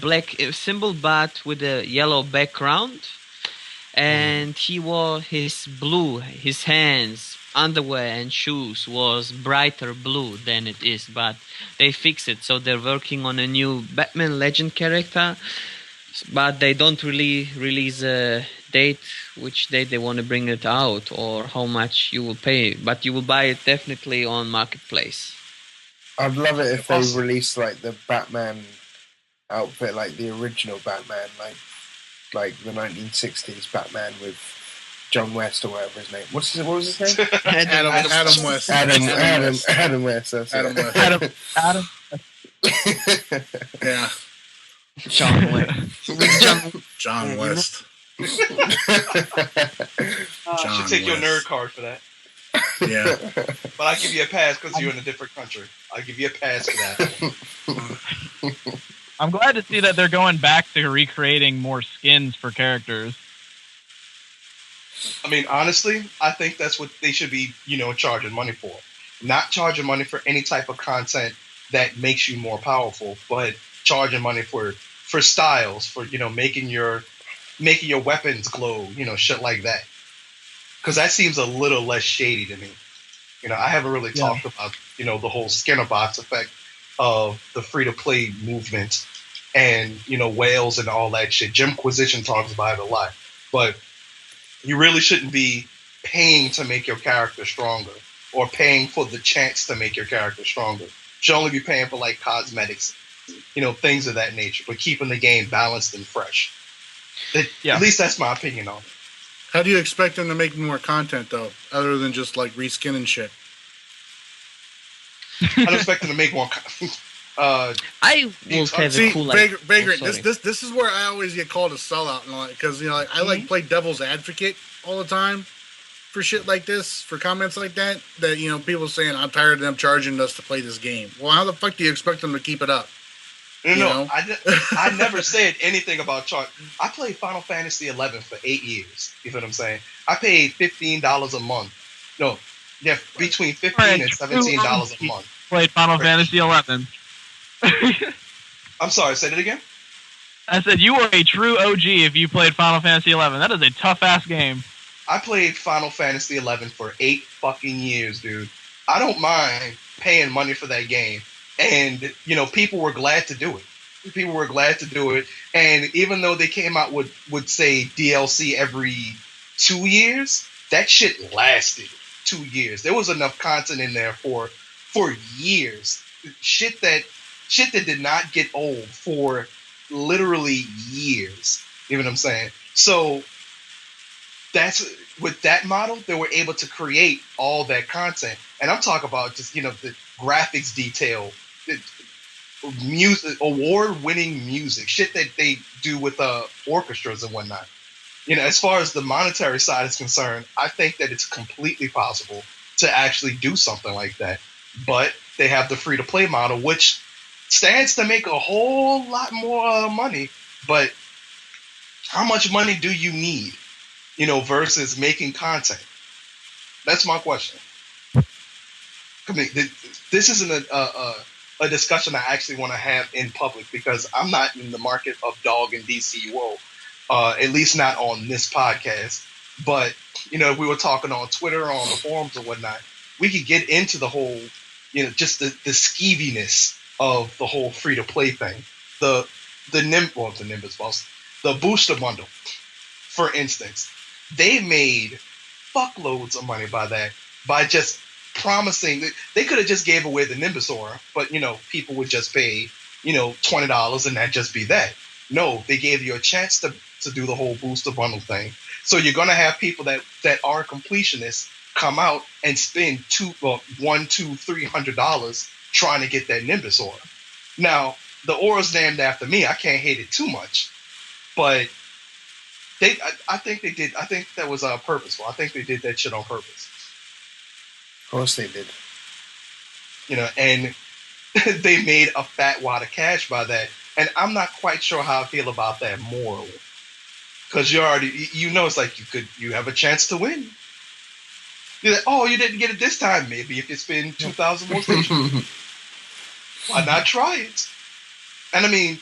black symbol, but with a yellow background. And he wore his blue, his hands, underwear and shoes was brighter blue than it is, but they fixed it. So they're working on a new Batman Legend character, but they don't really release a date, which date they want to bring it out or how much you will pay. But you will buy it definitely on Marketplace. I'd love it if they released like the Batman outfit, like the original Batman, like the 1960s Batman with John West or whatever his name. What was his name? Adam West. Adam West. That's Adam it. West. Adam. Yeah. John West. John West. I should take your nerd card for that. Yeah. But I'll give you a pass because you're in a different country. I'll give you a pass for that. I'm glad to see that they're going back to recreating more skins for characters. I mean, honestly, I think that's what they should be, charging money for. Not charging money for any type of content that makes you more powerful, but charging money for styles, for making your weapons glow, shit like that. Because that seems a little less shady to me. I haven't really talked about the whole Skinner box effect of the free-to-play movement and, whales and all that shit. Jimquisition talks about it a lot. But you really shouldn't be paying to make your character stronger or paying for the chance to make your character stronger. You should only be paying for, like, cosmetics, things of that nature, but keeping the game balanced and fresh. At least that's my opinion on it. How do you expect them to make more content, though, other than just, like, reskinning shit? I don't expect them to make more. I will have a cool Vagrant. This is where I always get called a sellout, and all that, because I like play devil's advocate all the time for shit like this, for comments like that. That people saying I'm tired of them charging us to play this game. Well, how the fuck do you expect them to keep it up? No, I never said anything about charge. I played Final Fantasy 11 for 8 years. You know what I'm saying? I paid $15 a month. No, yeah, between $15 and $17 a month. Played Final Fantasy 11. I'm sorry, say that again? I said you were a true OG if you played Final Fantasy 11. That is a tough-ass game. I played Final Fantasy 11 for 8 fucking years, dude. I don't mind paying money for that game. And, people were glad to do it. People were glad to do it. And even though they came out with say, DLC every 2 years, that shit lasted 2 years. There was enough content in there for years. Shit that did not get old for literally years. You know what I'm saying? So that's with that model, they were able to create all that content. And I'm talking about just, the graphics detail, the music, award-winning music, shit that they do with orchestras and whatnot. As far as the monetary side is concerned, I think that it's completely possible to actually do something like that. But they have the free-to-play model, which stands to make a whole lot more money. But how much money do you need, versus making content? That's my question. I mean, this isn't a discussion I actually want to have in public because I'm not in the market of dog and DCUO, at least not on this podcast. But, if we were talking on Twitter or on the forums or whatnot, we could get into the whole, just the skeeviness of the whole free-to-play thing. The Nimbus boss, the booster bundle, for instance, they made fuckloads of money by just promising that they could have just gave away the Nimbus aura, but people would just pay $20 and that just be that. No, they gave you a chance to do the whole booster bundle thing. So you're gonna have people that are completionists come out and spend $100, $200, $300 trying to get that Nimbus aura. Now the aura's named after me. I can't hate it too much, but I think they did. I think that was purposeful. I think they did that shit on purpose. Of course they did. And they made a fat wad of cash by that. And I'm not quite sure how I feel about that morally. Because it's like you have a chance to win. You're like, oh, you didn't get it this time. Maybe if you spend 2,000 more stations. Why not try it? And I mean,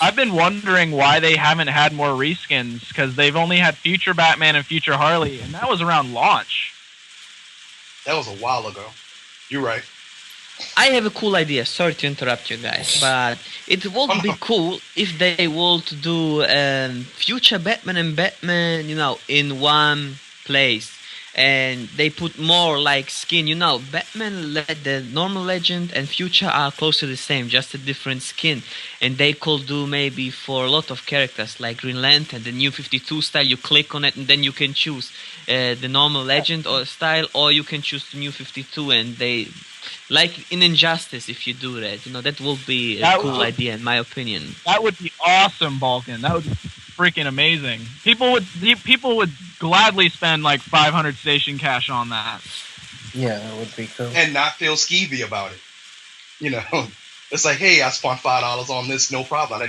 I've been wondering why they haven't had more reskins, because they've only had Future Batman and Future Harley, and that was around launch. That was a while ago. You're right. I have a cool idea. Sorry to interrupt you guys, but it would be cool if they would do Future Batman and Batman, in one place. And they put more like skin, Batman, the normal legend and Future are close to the same, just a different skin. And they could do maybe for a lot of characters like Green Lantern, the new 52 style, you click on it and then you can choose the normal legend or style, or you can choose the new 52. And they, like in Injustice, if you do that, that will be a cool idea in my opinion. That would be awesome, Balkan. That would be freaking amazing. People would gladly spend like 500 station cash on that. Yeah, that would be cool. And not feel skeevy about it. It's like, hey, I spent $5 on this, no problem. I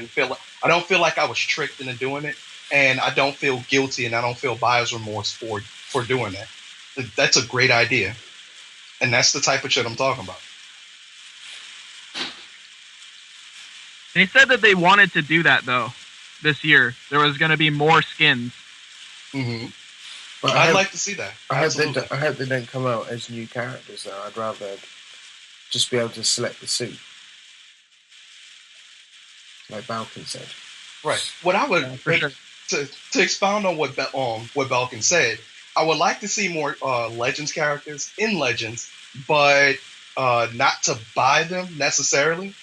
don't feel like I was tricked into doing it, and I don't feel guilty, and I don't feel buyer's remorse for doing that. That's a great idea, and that's the type of shit I'm talking about. They said that they wanted to do that though. This year, there was going to be more skins. Mm-hmm. But I'd like to see that. I hope they don't come out as new characters, though. I'd rather just be able to select the suit. Like Balkan said. Right. What I would, to expound on what Balkan said, I would like to see more Legends characters in Legends, but not to buy them necessarily.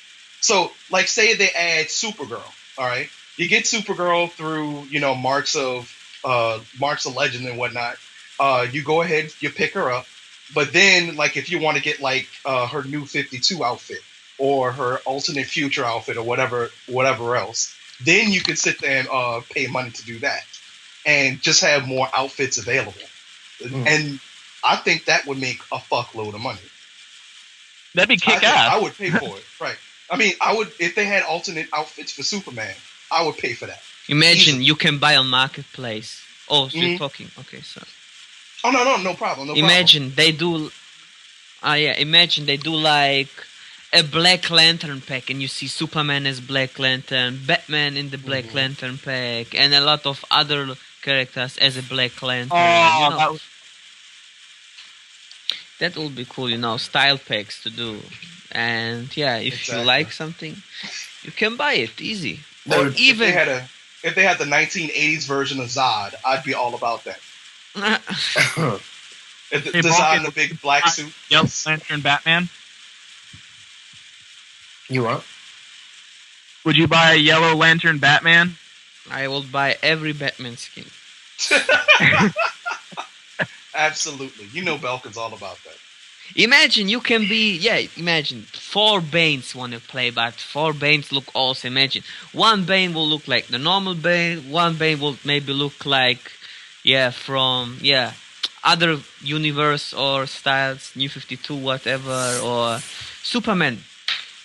So, like, say they add Supergirl, all right? You get Supergirl through, Marks of Legend and whatnot. You go ahead, you pick her up. But then, like, if you want to get, like, her new 52 outfit or her alternate future outfit or whatever else, then you can sit there and pay money to do that and just have more outfits available. And I think that would make a fuckload of money. That'd be kick ass. I would pay for it. Right. I mean, I would if they had alternate outfits for Superman. I would pay for that. Imagine you can buy on marketplace. Oh, so you're talking. Okay, sorry. Oh no problem. Imagine they do. Imagine they do like a Black Lantern pack, and you see Superman as Black Lantern, Batman in the Black Lantern pack, and a lot of other characters as a Black Lantern. Oh, that would be cool, style packs to do. And yeah, if you like something, you can buy it easy. Or even if they had the 1980s version of Zod, I'd be all about that. Zod in the big black suit. Yellow Lantern Batman. You what? Would you buy a Yellow Lantern Batman? I will buy every Batman skin. Absolutely. Balkan's all about that. Imagine you can be, imagine 4 Banes want to play, but 4 Banes look awesome. Imagine one Bane will look like the normal Bane, one Bane will maybe look like, from other universe or styles, New 52, whatever, or Superman.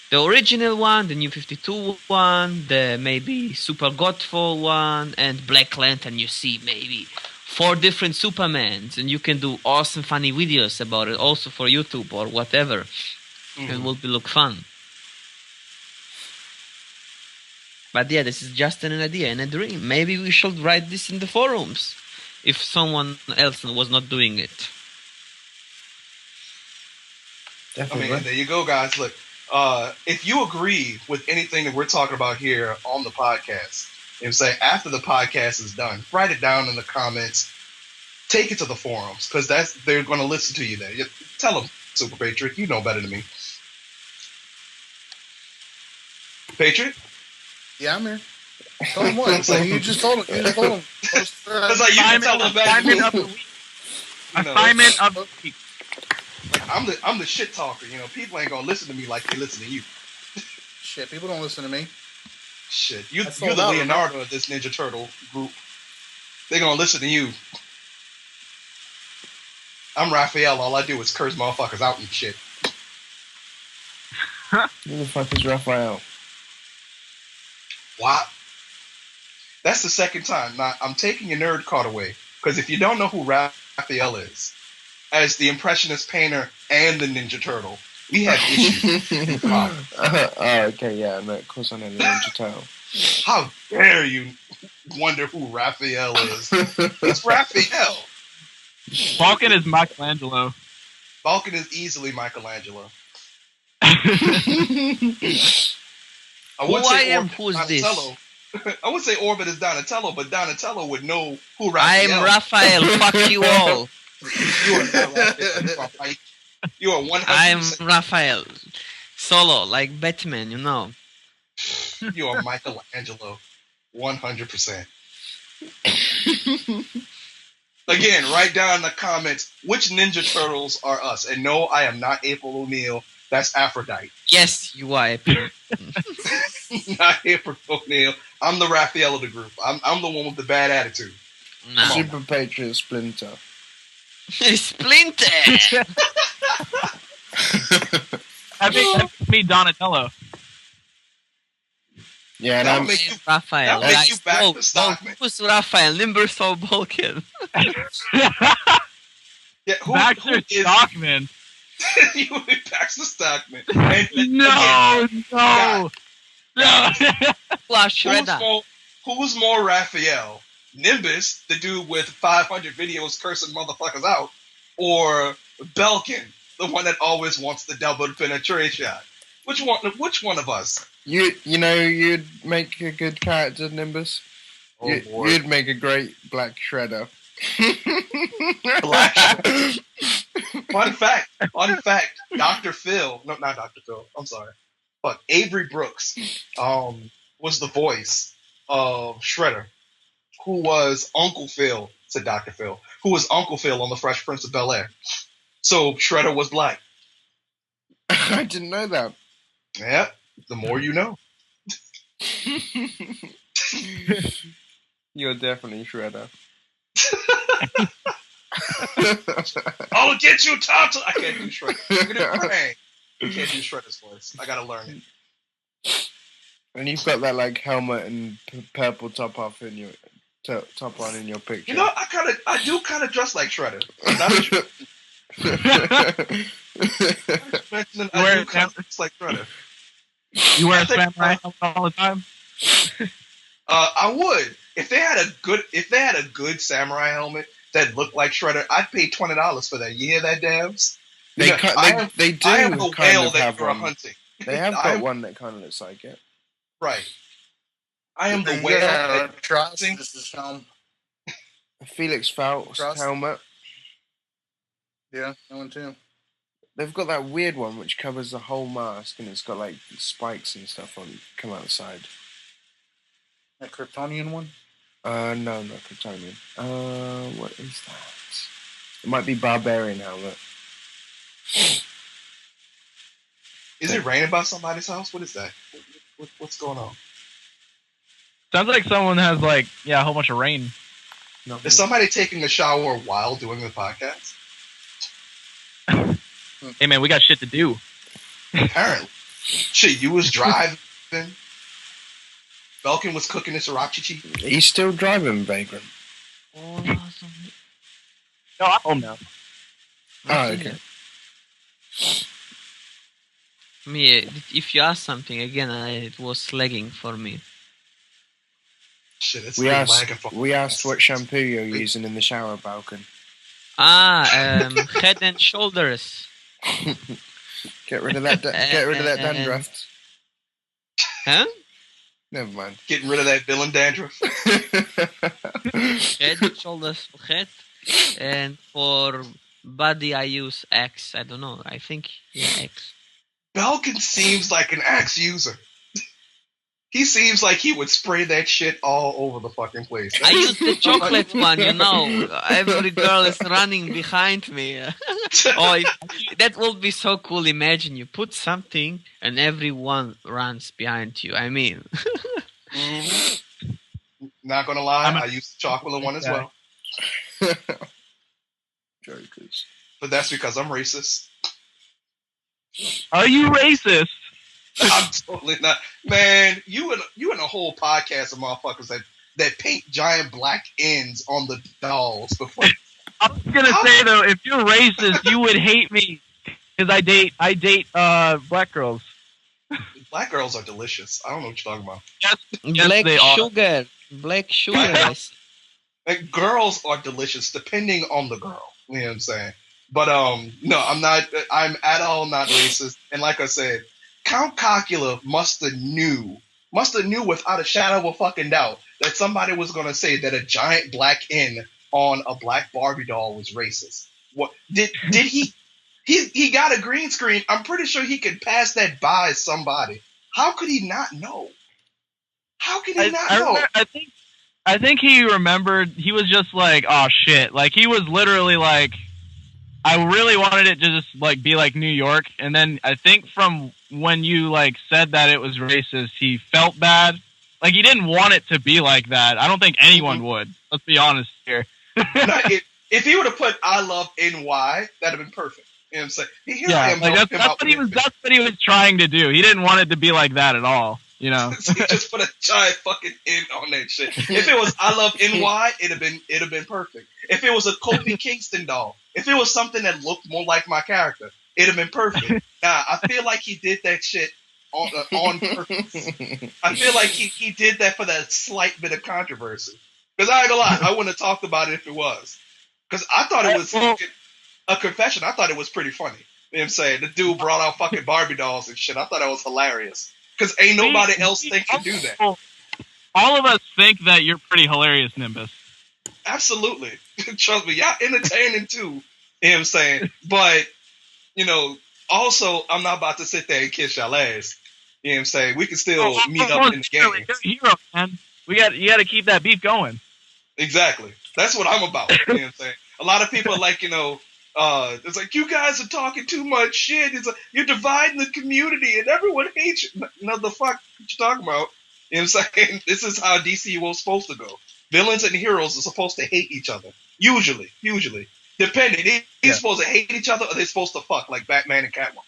The original one, the New 52 one, the maybe Super Godfall one, and Black Lantern, you see maybe 4 different Supermans, and you can do awesome funny videos about it also for YouTube or whatever. It will look fun. But yeah, this is just an idea and a dream. Maybe we should write this in the forums if someone else was not doing it. Definitely. I mean, there you go, guys. Look, if you agree with anything that we're talking about here on the podcast, and say after the podcast is done, write it down in the comments, take it to the forums, because they're going to listen to you there. Tell them, Super Patriot, you know better than me. Patriot? Yeah, I'm here. Tell them what? You just told them. It's like you can tell them better. Assignment of the week. Like, I'm the shit talker. People ain't gonna listen to me like they listen to you. Shit, people don't listen to me. Shit, you're the Leonardo of this Ninja Turtle group. They're gonna listen to you. I'm Raphael. All I do is curse motherfuckers out and shit. Who the fuck is Raphael? What? That's the second time. Now, I'm taking your nerd card away. Because if you don't know who Raphael is, as the Impressionist painter and the Ninja Turtle, we have issues. Okay, yeah, no, of course I know the Ninja Turtle. How dare you wonder who Raphael is? It's Raphael. Balkan is Michelangelo. Balkan is easily Michelangelo. Who's this? I would say Orbit is Donatello, but Donatello would know who Raphael is. I'm Raphael. Fuck you all. You are not Raphael. You are 100%. I'm Raphael. Solo, like Batman, You are Michelangelo. 100%. Again, write down in the comments which Ninja Turtles are us. And no, I am not April O'Neil. That's Aphrodite. Yes, you are April. Not April O'Neil. I'm the Raphael of the group. I'm the one with the bad attitude. No. Super Patriot Splinter. Splinter! That makes me Donatello. Yeah, That'll and make you, Raphael. that'll make you back to Stockman. Who's Raphael? Nimbus or Balkan? Yeah, Baxter Stockman. You would be Baxter Stockman. And, No. Who's more Raphael? Nimbus, the dude with 500 videos cursing motherfuckers out, or Balkan, the one that always wants the double penetration? Which one of us? You'd make a good character, Nimbus. Oh, You'd make a great Black Shredder. Black Shredder. Fun fact, Dr. Phil, no, not Dr. Phil, I'm sorry, but Avery Brooks was the voice of Shredder, who was Uncle Phil, said Dr. Phil, who was Uncle Phil on The Fresh Prince of Bel-Air. So Shredder was black. I didn't know that. Yeah, the more you know. You're definitely Shredder. I'll get you, Tata. I can't do Shredder. I'm gonna pray. I can't do Shredder's voice. I gotta learn it. And you've got that like helmet and purple top off in your top on in your picture. You know, I do kind of dress like Shredder. I do kind of dress like Shredder. You wear a samurai helmet all the time? I would. If they had a good samurai helmet that looked like Shredder, I'd pay $20 for that. You hear that, Devs? They do. I am a kind whale of that have you're one. hunting. They have got one that kind of looks like it. Right. I am the whale. Yeah, this is helm. Felix Faust helmet. Yeah, that one too. They've got that weird one which covers the whole mask and it's got like spikes and stuff on come out the side. That Kryptonian one? No, not Kryptonian. What is that? It might be Barbarian helmet. Is it raining by somebody's house? What is that? What's going on? Sounds like someone has a whole bunch of rain. Is somebody taking a shower while doing the podcast? Hey man, we got shit to do. Apparently. Shit, you was driving. Balkan was cooking his sriracha. He's still driving, Vagrant. Oh, No, I'm home now. Oh, okay. Me, if you ask something again, it was lagging for me. Shit, it's We lagging for asked what shampoo you're using in the shower, Balkan. Head and Shoulders. Get rid of that. Get rid of that dandruff. Huh? Never mind. Getting rid of that villain dandruff. Head and Shoulders for head, and for body I use Axe. I don't know. I think Axe. Balkan seems like an Axe user. He seems like he would spray that shit all over the fucking place. I use the chocolate one, you know. Every girl is running behind me. That will be so cool. Imagine you put something and everyone runs behind you. I mean. Not gonna lie, I use the chocolate one as well. Jokers. But that's because I'm racist. Are you racist? I'm totally not. Man, you and a whole podcast of motherfuckers that paint giant black ends on the dolls before. I was gonna say though, if you're racist, you would hate me because I date black girls. Black girls are delicious. I don't know what you're talking about. Yes, Black they are. sugar. Black sugar. Like, girls are delicious depending on the girl. You know what I'm saying? But no, I'm not. I'm at all not racist. And like I said, Count Cocula must have knew without a shadow of a fucking doubt that somebody was gonna say that a giant black N on a black Barbie doll was racist. What did he? He got a green screen. I'm pretty sure he could pass that by somebody. How could he not know? How could he not know? I think he remembered. He was just like, oh shit. Like he was literally like, I really wanted it to just like be like New York. And then I think from when you like said that it was racist, he felt bad. Like he didn't want it to be like that. I don't think anyone would. Let's be honest here. If he would have put "I love NY," that'd have been perfect. You know what I'm saying? Here I am. Like that's what he was trying to do. He didn't want it to be like that at all. You know, he just put a giant fucking N on that shit. If it was "I love NY," it'd have been perfect. If it was a Kofi Kingston doll, if it was something that looked more like my character, it'd have been perfect. Nah, I feel like he did that shit on purpose. I feel like he did that for that slight bit of controversy. Because I ain't gonna lie, I wouldn't have talked about it if it was. Because I thought it was a confession. I thought it was pretty funny. You know what I'm saying? The dude brought out fucking Barbie dolls and shit. I thought that was hilarious. Because ain't nobody else think can do that. All of us think that you're pretty hilarious, Nimbus. Absolutely. Trust me, y'all entertaining too. You know what I'm saying? But, you know, also, I'm not about to sit there and kiss y'all ass. You know what I'm saying? We can still meet up in the game. Hero, man. You got to keep that beef going. Exactly. That's what I'm about. You know what I'm saying? A lot of people are like, you know, it's like, you guys are talking too much shit. It's like, you're dividing the community and everyone hates you. No, the fuck what you talking about? You know what I'm saying? This is how DCUO is supposed to go. Villains and heroes are supposed to hate each other. Usually. Depending. They're supposed to hate each other or they're supposed to fuck, like Batman and Catwoman.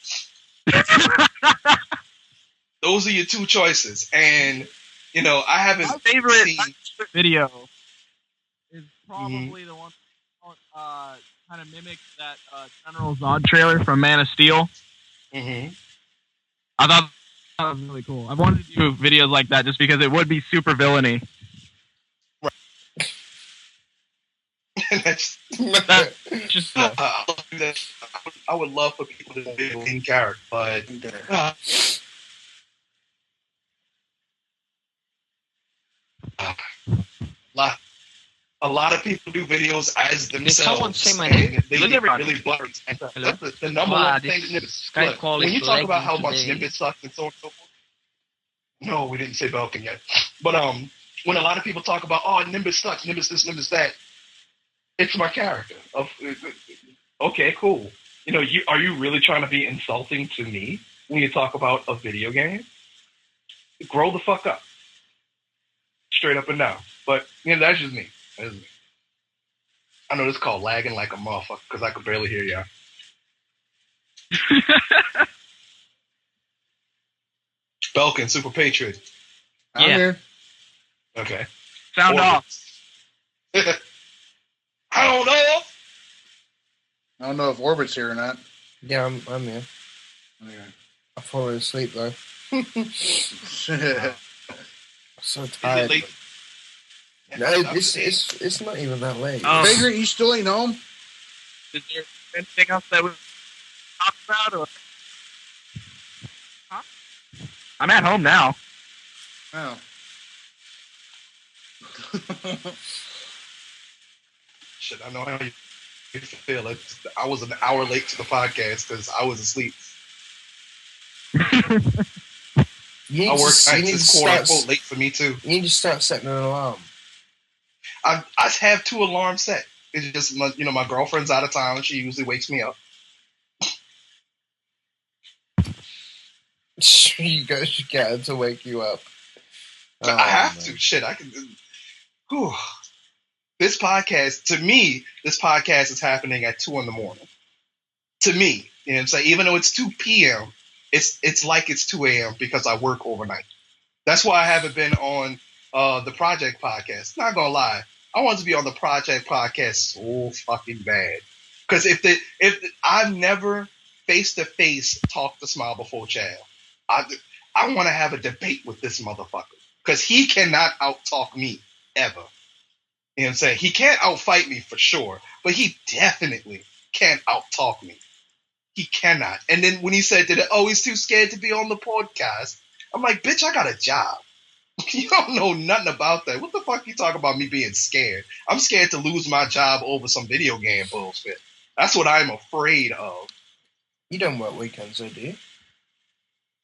Those are your two choices. And, you know, I haven't My favorite video is probably the one kind of mimics that General Zod trailer from Man of Steel. Mm-hmm. I thought that was really cool. I wanted to do videos like that just because it would be super villainy. That's just I would love for people to be in character, but a lot of people do videos as themselves. Did someone say my name? They get really blurry. The number one thing when you talk about how much Nimbus sucks and so on and so forth. No, we didn't say Balkan yet. But when a lot of people talk about, oh, Nimbus sucks, Nimbus this, Nimbus that, it's my character. Okay, cool. You know, are you really trying to be insulting to me when you talk about a video game? Grow the fuck up. Straight up and down. But, you know, that's just me. I know this is called lagging like a motherfucker because I could barely hear y'all. Balkan, SuperPatriot. I'm here. Okay. Sound off. I don't know. I don't know if Orbit's here or not. Yeah, I'm here. Okay. I fallen asleep though. I'm so Is tired. it late? No, it's not even that late. Vagrant, you still ain't home? Is there anything else that we talk about? Or? Huh? I'm at home now. Oh. Shit, I know how you feel. I was an hour late to the podcast because I was asleep. I work nights. It's quote unquote late for me too. You need to start setting an alarm. I have 2 alarms set. It's just my girlfriend's out of town. She usually wakes me up. You guys should get her to wake you up. I have to. Shit, I can. Whew. This podcast, to me, is happening at 2 a.m. To me, you know what I'm saying? Even though it's 2 p.m., it's like it's 2 a.m. because I work overnight. That's why I haven't been on the Project podcast. Not gonna lie, I want to be on the Project podcast so fucking bad. Because if I've never face to face talked to Smile before Chad, I want to have a debate with this motherfucker because he cannot out-talk me ever. You know what I'm saying? He can't outfight me for sure, but he definitely can't out-talk me. He cannot. And then when he said that, he's too scared to be on the podcast, I'm like, bitch, I got a job. You don't know nothing about that. What the fuck you talking about me being scared? I'm scared to lose my job over some video game bullshit. That's what I'm afraid of. You don't work weekends, though, do you?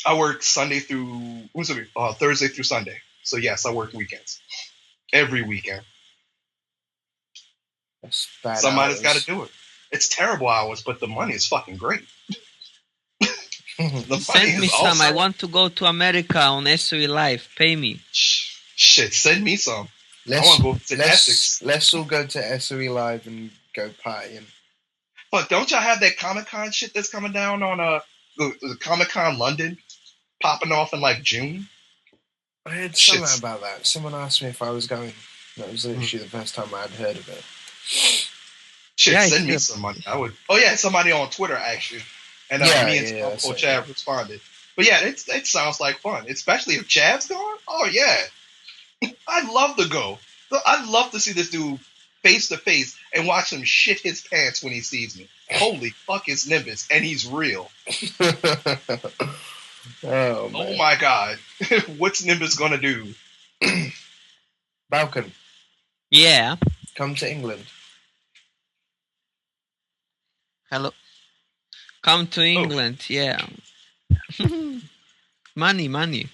I work Thursday through Sunday. So yes, I work weekends. Every weekend. That's bad. Somebody's got to do it. It's terrible hours, but the money is fucking great. Send me some. I want to go to America on SOE Live. Pay me. Shit, send me some. I want to go to Essex. Let's all go to SOE Live and go partying. But don't y'all have that Comic-Con shit that's coming down on the Comic-Con London popping off in like June? I heard something about that. Someone asked me if I was going. That was literally the first time I had heard of it. Shit, send me some money. I would. Oh yeah, somebody on Twitter actually, and me and Chad responded. But yeah, it sounds like fun, especially if Chad's going. Oh yeah, I'd love to go. I'd love to see this dude face to face and watch him shit his pants when he sees me. Holy fuck, it's Nimbus, and he's real. Oh my god, what's Nimbus gonna do? Balkan. Yeah. Come to England. Hello. Come to England, yeah. Money.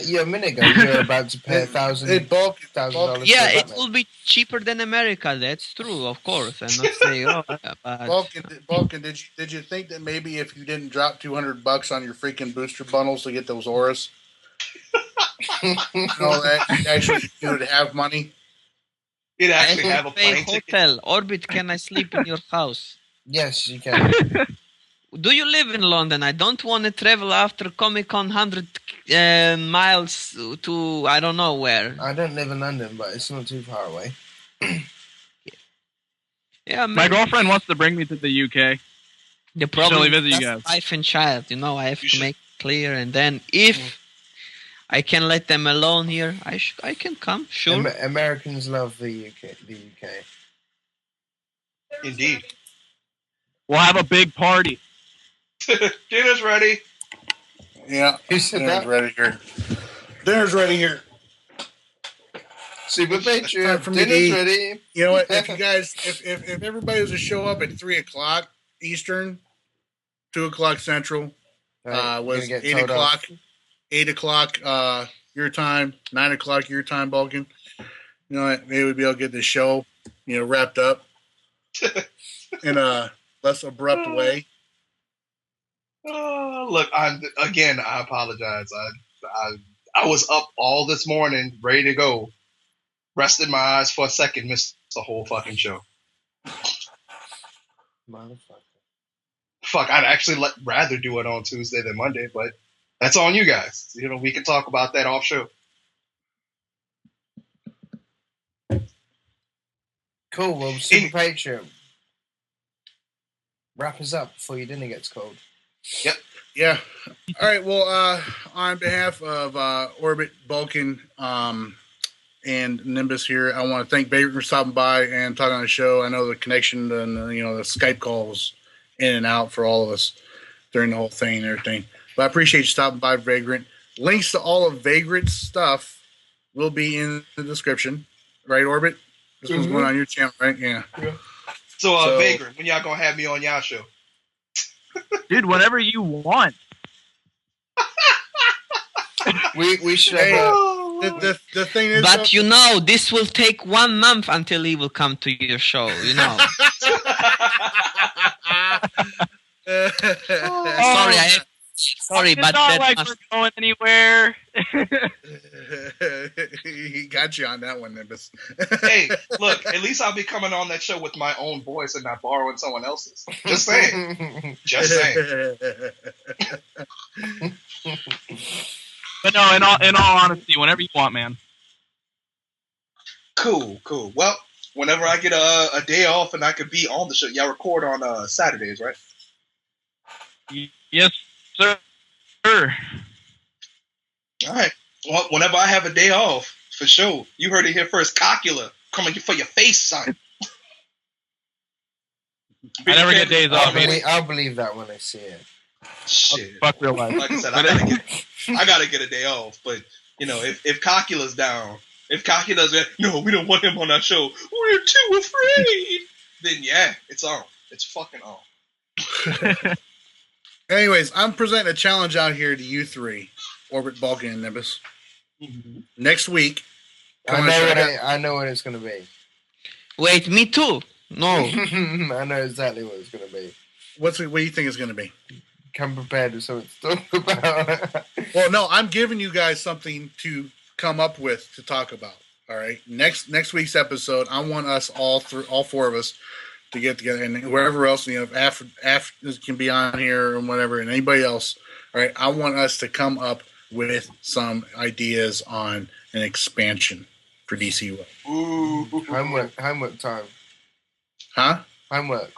Yeah, a minute ago you were about to pay $1,000. Yeah, it will be cheaper than America. That's true, of course. I'm not saying. But Balkan, did you think that maybe if you didn't drop $200 on your freaking booster bundles to get those auras, that actually you would have money? You'd actually have a pay plane hotel. Orbit, can I sleep in your house? Yes, you can. do you live in London? I don't want to travel after Comic-Con 100 miles to I don't know where. I don't live in London, but it's not too far away. Yeah, My girlfriend wants to bring me to the UK. The problem visit you is guys. wife and child. I have to make it clear, and then if I can let them alone here, I can come. Sure. Americans love the UK. Indeed. We'll have a big party. Dinner's ready. Yeah. Who said Dinner's that? ready here. Dinner's ready here. SuperPatriot, For me to dinner's eat. ready. You know what? If you guys, if everybody was to show up at 3:00 Eastern, 2:00 Central, was 8:00, 8:00 your time, 9:00 your time, Balkan. You know what? Maybe we'd be able to get the show, wrapped up in a less abrupt way. Look, I apologize. I was up all this morning, ready to go. Rested my eyes for a second, missed the whole fucking show. Motherfucker. Fuck, I'd actually rather do it on Tuesday than Monday, but that's on you guys. We can talk about that off show. Cool. Well, SuperPatriot, wrap us up before your dinner gets cold. Yep. Yeah. All right. Well, on behalf of Orbit, Balkan, and Nimbus here, I want to thank Vagrant for stopping by and talking on the show. I know the connection and the Skype calls in and out for all of us during the whole thing and everything. But I appreciate you stopping by, Vagrant. Links to all of Vagrant's stuff will be in the description, right, Orbit? This one's going on your channel, right? Yeah. So, Vagrant, when y'all gonna have me on y'all show? Dude, whatever you want. We should have the thing is, but this will take 1 month until he will come to your show. Sorry, it's but not like we're going anywhere. He got you on that one, Nimbus. Hey, look, at least I'll be coming on that show with my own voice and not borrowing someone else's. Just saying. Just saying. But no, in all honesty, whenever you want, man. Cool. Well, whenever I get a day off and I could be on the show, y'all record on Saturdays, right? Yes, sir. All right. Well, whenever I have a day off, for sure. You heard it here first. Cocula coming for your face, son. I never get days off. I'll believe that when I see it. Shit. Fuck real life. Like I said, I gotta get a day off. But if Cocula's down, if Cocula's no, we don't want him on our show. We're too afraid. Then yeah, it's on. It's fucking on. Anyways, I'm presenting a challenge out here to you three, Orbit, Balkan, and Nimbus. Mm-hmm. Next week, I know what it's gonna be. Wait, me too. No, I know exactly what it's gonna be. What do you think it's gonna be? Come prepared with something to talk about. Well, no, I'm giving you guys something to come up with to talk about. All right, next week's episode, I want us all four of us to get together, and wherever else, if after can be on here or whatever, and anybody else. All right, I want us to come up with some ideas on an expansion for DCUO. Ooh. Homework time. Huh? Homework.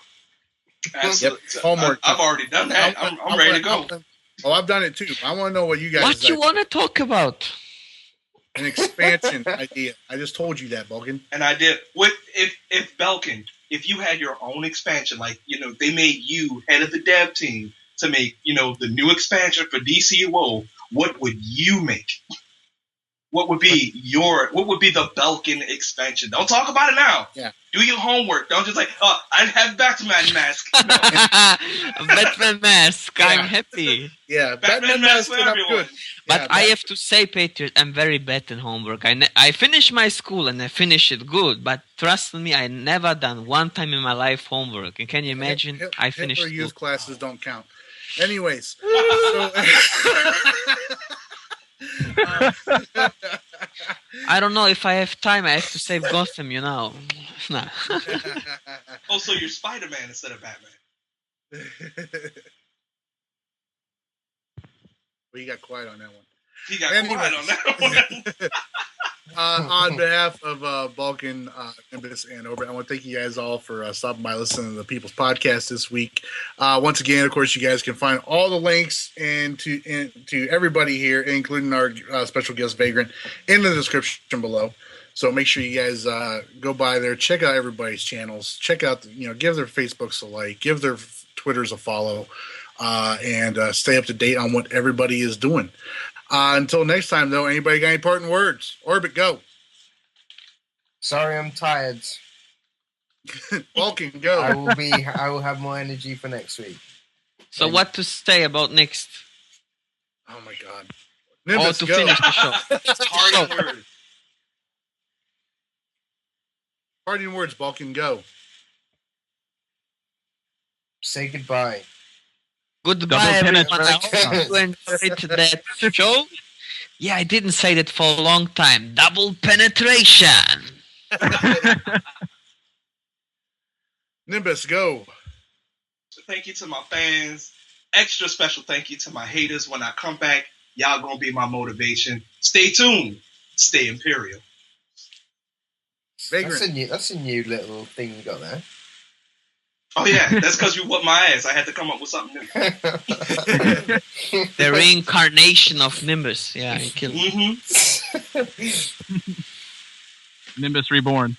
Yep. Homework. I've already done that. I'm ready to go. I've done it too. I want to know what you guys. What you want to talk about? An expansion idea. I just told you that, Balkan. And I did. If Balkan, if you had your own expansion, like they made you head of the dev team to make the new expansion for DCUO, what would you make? What would be the Balkan expansion? Don't talk about it now. Yeah. Do your homework. Don't just I have Batman mask. No. Batman mask. Yeah. I'm happy. Yeah, Batman mask for I'm everyone. good. But Yeah, I have to say, Patriot, I'm very bad in homework. I finished my school and I finished it good. But trust me, I never done one time in my life homework. And can you imagine? I finished Hitler school. youth classes don't count. Anyways, I don't know if I have time. I have to save Gotham, Nah. Oh, so you're Spider-Man instead of Batman. Well, you got quiet on that one. He got quiet on that one. On behalf of Balkan, Nimbus, and Orbit, I want to thank you guys all for stopping by listening to the People's Podcast this week. Once again, of course, you guys can find all the links to everybody here, including our special guest Vagrant, in the description below. So make sure you guys go by there, check out everybody's channels, check out, give their Facebooks a like, give their Twitters a follow, and stay up to date on what everybody is doing. Until next time, though, anybody got any parting words? Orbit, go. Sorry, I'm tired. Balkan, go. I will have more energy for next week. So what to say about next? Oh my God. Nimbus, to go. finish the show. Parting words. Parting words, Balkan, go. Say goodbye. Goodbye, Double everyone. I hope you enjoyed that show. Yeah, I didn't say that for a long time. Double penetration. Nimbus, go. So thank you to my fans. Extra special thank you to my haters. When I come back, y'all gonna be my motivation. Stay tuned. Stay Imperial. Vagrant. That's a new little thing you got there. Oh yeah, that's because you whooped my ass. I had to come up with something new. The reincarnation of Nimbus. Yeah, he killed him. Nimbus Reborn.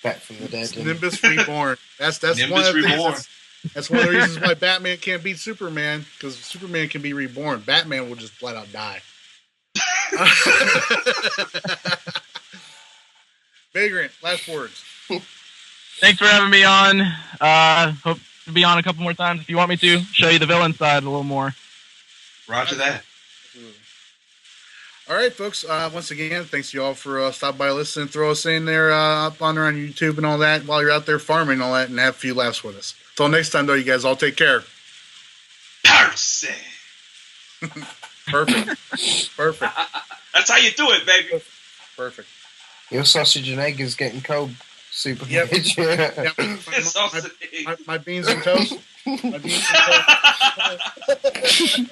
Back from the dead. Nimbus Reborn. That's Nimbus one of the Reborn. things. That's one of the reasons why Batman can't beat Superman, because Superman can be reborn. Batman will just flat out die. Vagrant, last words. Thanks for having me on. Hope to be on a couple more times if you want me to. Show you the villain side a little more. Roger that. All right, folks. Once again, thanks to you all for stopping by, listening, throw us in there up on YouTube and all that while you're out there farming and all that, and have a few laughs with us. Until next time, though, you guys all take care. Person. Perfect. Perfect. That's how you do it, baby. Perfect. Your sausage and egg is getting cold. Super. Yep. Yep. My beans and toast. My beans and toast.